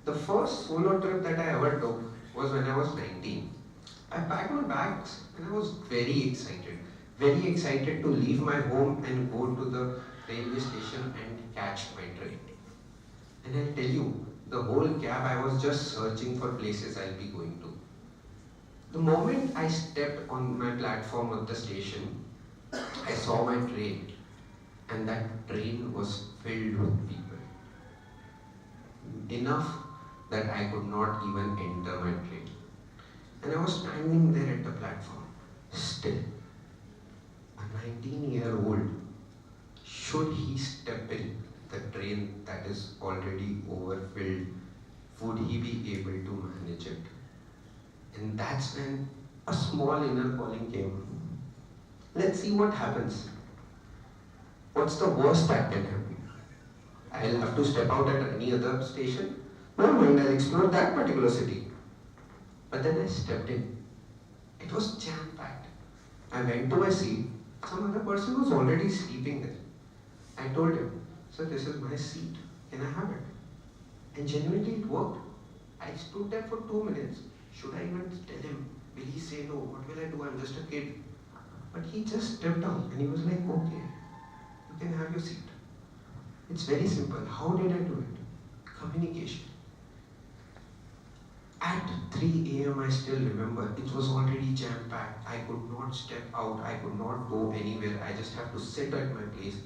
[SPEAKER 8] The first solo trip that I ever took was when I was 19. I packed my bags and I was very excited to leave my home and go to the railway station and catch my train. And I'll tell you, the whole cab I was just searching for places I'll be going to. The moment I stepped on my platform at the station, I saw my train, and that train was filled with people. Enough that I could not even enter my train. And I was standing there at the platform, still. A 19-year-old, should he step in the train that is already overfilled, would he be able to manage it? And that's when a small inner calling came. Let's see what happens. What's the worst that can happen? I'll have to step out at any other station. No mind, I'll explore that particular city. But then I stepped in. It was jam-packed. I went to my seat. Some other person was already sleeping there. I told him, "Sir, this is my seat. Can I have it?" And genuinely it worked. I stood there for 2 minutes. Should I even tell him? Will he say no? What will I do? I'm just a kid. But he just stepped down and he was like, "Okay, you can have your seat." It's very simple. How did I do it? Communication. At 3 a.m. I still remember, it was already jam-packed. I could not step out. I could not go anywhere. I just had to sit at my place.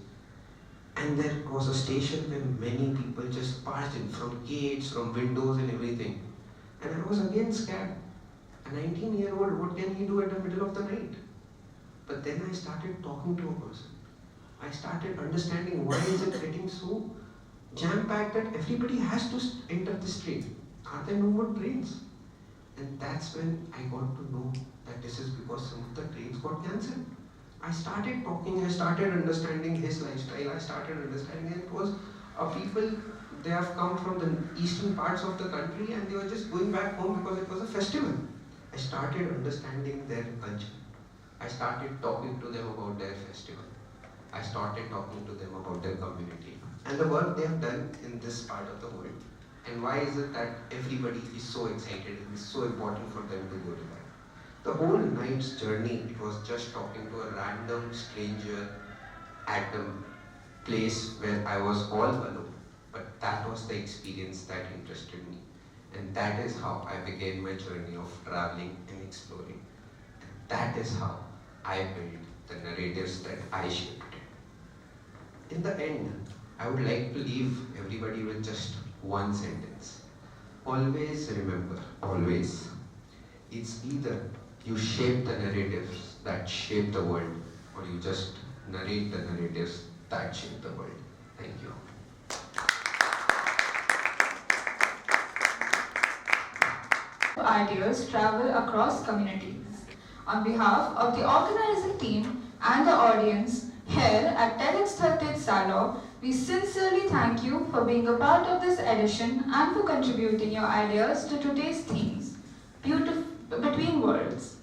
[SPEAKER 8] And there was a station where many people just barged in from gates, from windows and everything. And I was again scared. A 19-year-old, what can he do at the middle of the night? But then I started talking to a person. I started understanding why is it getting so jam-packed that everybody has to enter this train. Are there no more trains? And that's when I got to know that this is because some of the trains got cancelled. I started talking, I started understanding his lifestyle, I started understanding it was people, they have come from the eastern parts of the country and they were just going back home because it was a festival. I started understanding their culture. I started talking to them about their festival. I started talking to them about their community and the work they have done in this part of the world. And why is it that everybody is so excited and it's so important for them to go to that? The whole night's journey, it was just talking to a random stranger at a place where I was all alone. But that was the experience that interested me. And that is how I began my journey of traveling and exploring. And that is how I built the narratives that I shaped. In the end, I would like to leave everybody with just one sentence. Always remember, always, it's either you shape the narratives that shape the world, or you just narrate the narratives that shape the world. Thank you.
[SPEAKER 5] Ideas travel across communities. On behalf of the organizing team and the audience here at TEDxThaltej Salon, we sincerely thank you for being a part of this edition and for contributing your ideas to today's themes, Between Worlds.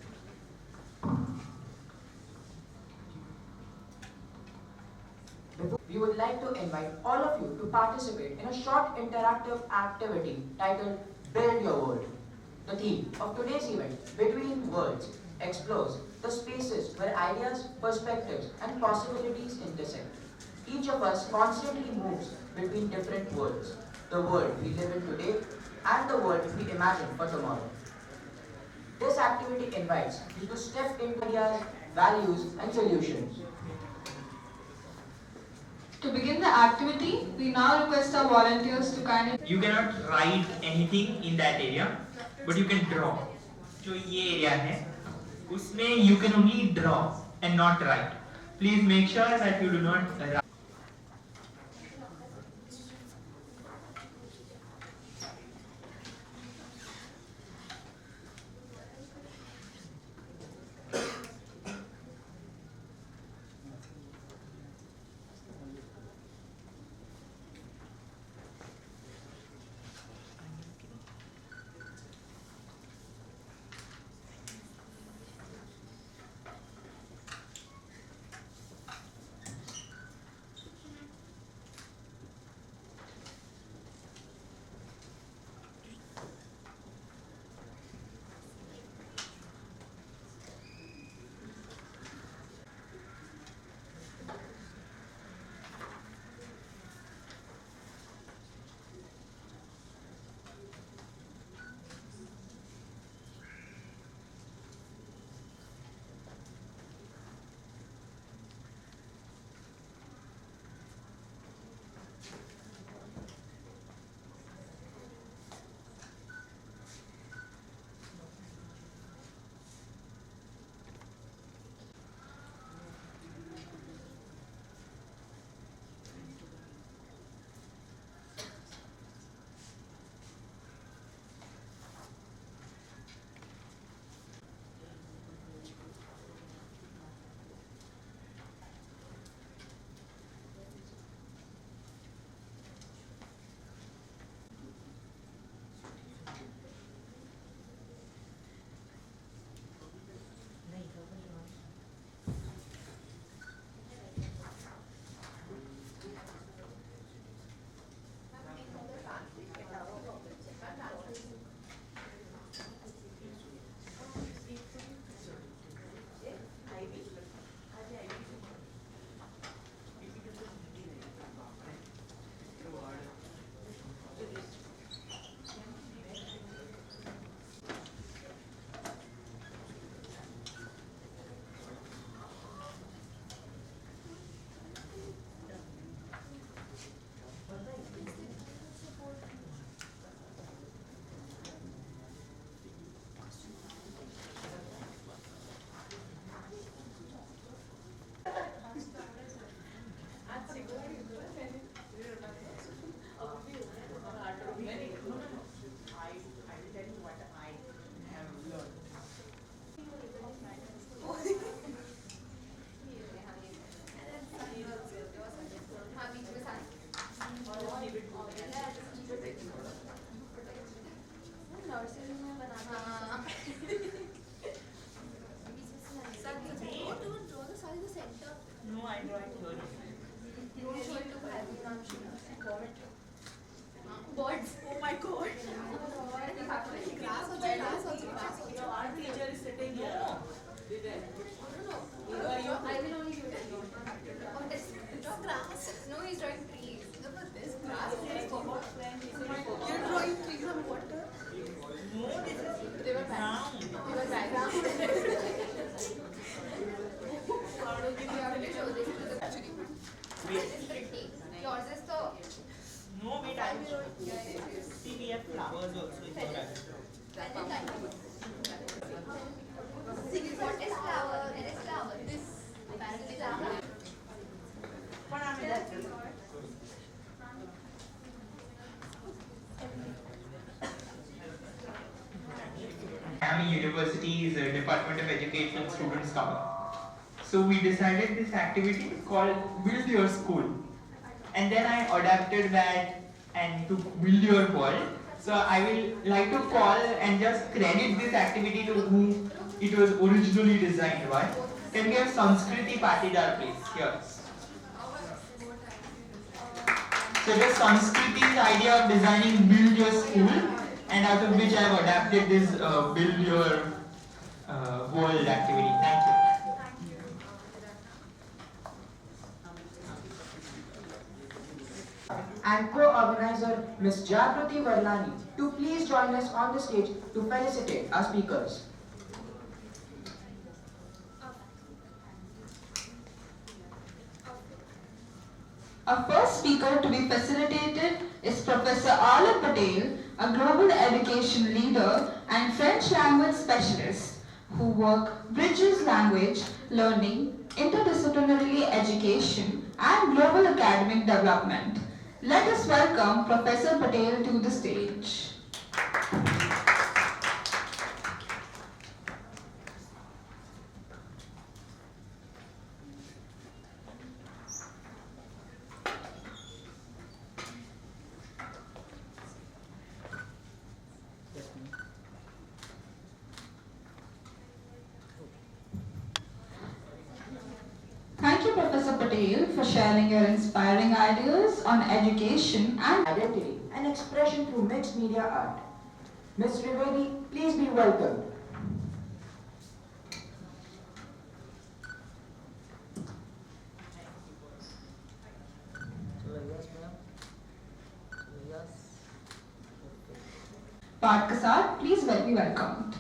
[SPEAKER 4] We would like to invite all of you to participate in a short interactive activity titled Build Your World. The theme of today's event, Between Worlds, explores the spaces where ideas, perspectives, and possibilities intersect. Each of us constantly moves between different worlds, the world we live in today and the world we imagine for tomorrow. This activity invites you to step into ideas, values, and solutions.
[SPEAKER 5] To begin the activity, we now request our volunteers to kindly...
[SPEAKER 3] You cannot write anything in that area, but you can draw. जो ये area है, उसमें you can only draw and not write. Please make sure that you do not write.
[SPEAKER 7] Birds. Oh my god. Grass also. Our teacher is sitting here. No. I will only do it. Draw grass. No, he's drawing trees. Look at this grass. You're drawing trees on water. No, this is. They were background. They were background. You have to show this to the actually. It's pretty. Yours is the.
[SPEAKER 3] No, wait, I will. See, we have flowers also in your
[SPEAKER 7] What is flower? It is flower. This apparently flower.
[SPEAKER 3] Miami University's Department of Education students cover. So we decided this activity called Build Your School. And then I adapted that and to build your world. So I will like to call and just credit this activity to whom it was originally designed by. Can we have Sanskriti Patidar please? Here. So it was Sanskriti's idea of designing Build Your School, and out of which I have adapted this Build Your World activity. Thank you.
[SPEAKER 4] And co-organizer Ms. Jagrati Varlani to please join us on the stage to felicitate our speakers.
[SPEAKER 5] Our first speaker to be facilitated is Professor Alok Patel, a global education leader and French language specialist who bridges language learning, interdisciplinary education and global academic development. Let us welcome Professor Patel to the stage. Thank you, Professor Patel, for sharing your inspiring ideas on education and
[SPEAKER 4] Identity and expression through mixed media art. Ms. Trivedi, please be welcomed.
[SPEAKER 5] Parth Kasad, please be welcomed.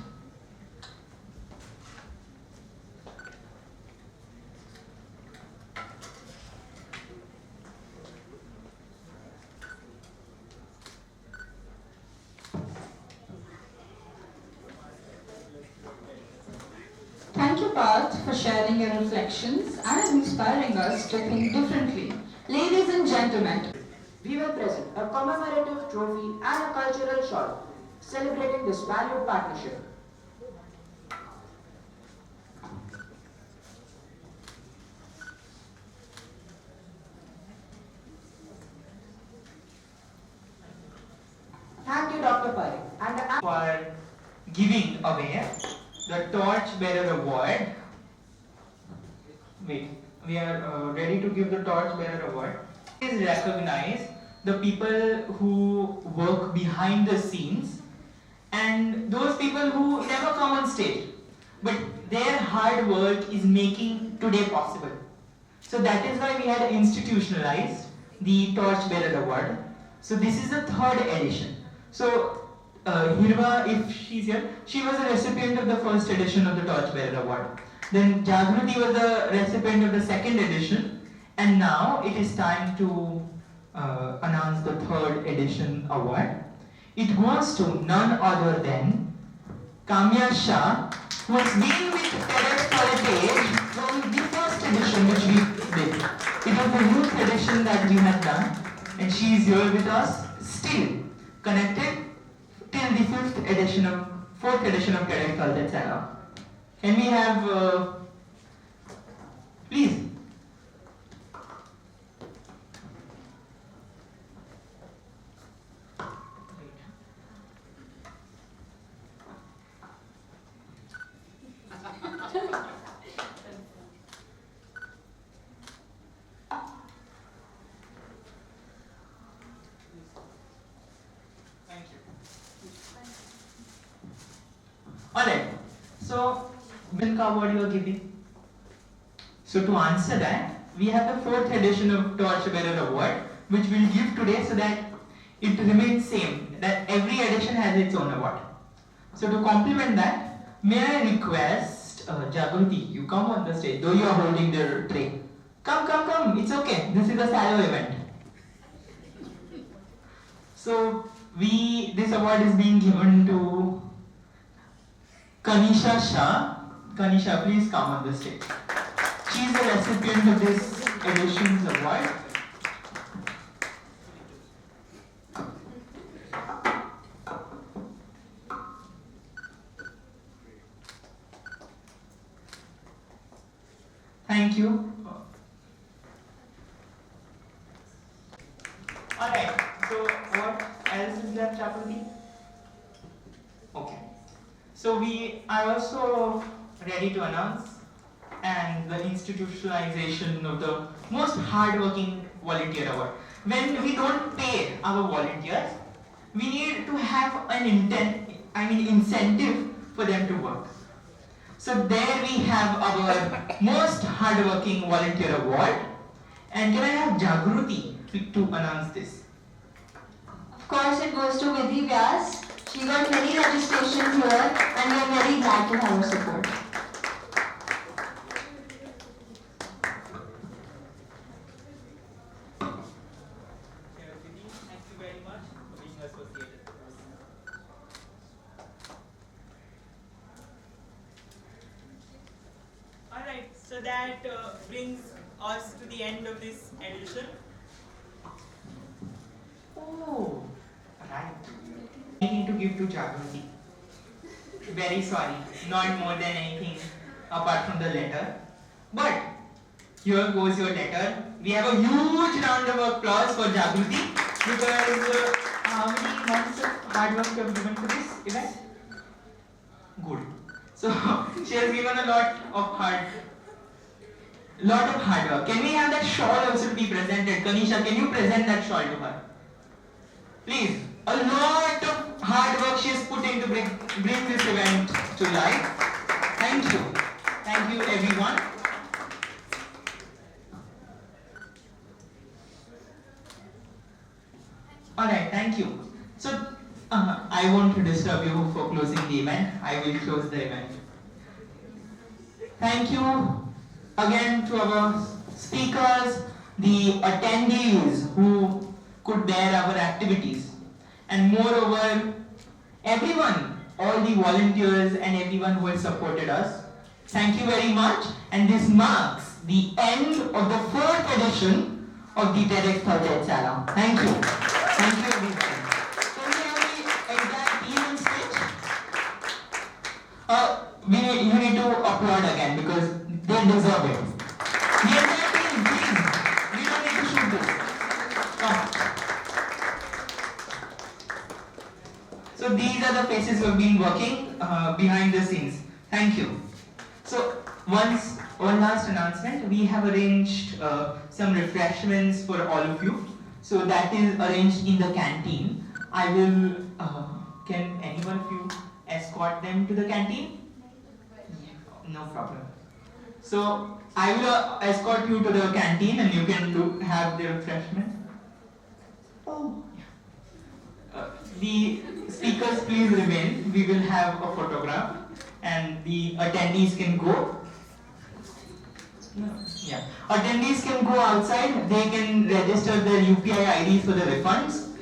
[SPEAKER 5] Thank you, Parth, for sharing your reflections and inspiring us to think differently. Ladies and gentlemen,
[SPEAKER 4] We will present a commemorative trophy and a cultural short celebrating this valued partnership. Thank you, Dr. Pai. And
[SPEAKER 3] For giving away the Torchbearer Award. Wait, we are ready to give the Torchbearer Award. Please recognize the people who work behind the scenes and those people who never come on stage, but their hard work is making today possible. So that is why we had institutionalized the Torchbearer Award. So this is the third edition. So Hirva, if she's here, she was a recipient of the first edition of the Torchbearer Award. Then Jagruti was a recipient of the second edition, and now it is time to announce the third edition award. It goes to none other than Kamya Shah, who has been with TEDxThaltej from the first edition which we did. It was the youth edition that we had done, and she is here with us, still connected till the fourth edition of TEDxThaltej Salon. Can we have, please? Thank you. Alright, so Milka, what you are giving? So to answer that, we have the fourth edition of Torchbearer Award, which we'll give today so that it remains same, that every edition has its own award. So to complement that, may I request Jagruti, you come on the stage, though you are holding the tray. Come, it's okay, this is a Salo event. So this award is being given to Kanisha Shah. Kanisha, please come on the stage. She is the recipient of this edition's award. Thank you. Alright, so what else is left, Chaturthi? Okay. So we are also ready to announce and the institutionalization of the most hardworking volunteer award. When we don't pay our volunteers, we need to have an incentive for them to work. So there we have our most hardworking volunteer award. And can I have Jagruti to announce this?
[SPEAKER 1] Of course, it goes to Vidhi Vyas. She got many registrations here and we are very glad to have her support.
[SPEAKER 3] So that brings us to the end of this edition. Oh, right. Anything to give to Jagruti. Very sorry, not more than anything apart from the letter. But here goes your letter. We have a huge round of applause for Jagruti because how many months of hard work you have given to this event? Good. So she has given a lot of hard work. Can we have that shawl also to be presented? Kanisha, can you present that shawl to her? Please. A lot of hard work she has put in to bring this event to life. Thank you. Thank you everyone. Alright, thank you. So, I won't disturb you for closing the event. I will close the event. Thank you again to our speakers, the attendees who could bear our activities, and moreover, everyone, all the volunteers and everyone who has supported us. Thank you very much, and this marks the end of the 4th edition of the TEDxThaltej Salon. Thank you. Thank you everyone. Can we have the entire team on stage? You need to applaud again because they deserve it. The entire team, please. We don't need to shoot this. Come. So these are the faces who have been working behind the scenes. Thank you. So one last announcement. We have arranged some refreshments for all of you. So that is arranged in the canteen. I will, can anyone of you escort them to the canteen? Yeah, no problem. So I will escort you to the canteen and you can have the refreshments. Oh, yeah. The speakers please remain. We will have a photograph and the attendees can go. Yeah. Attendees can go outside. They can register their UPI IDs for the refunds.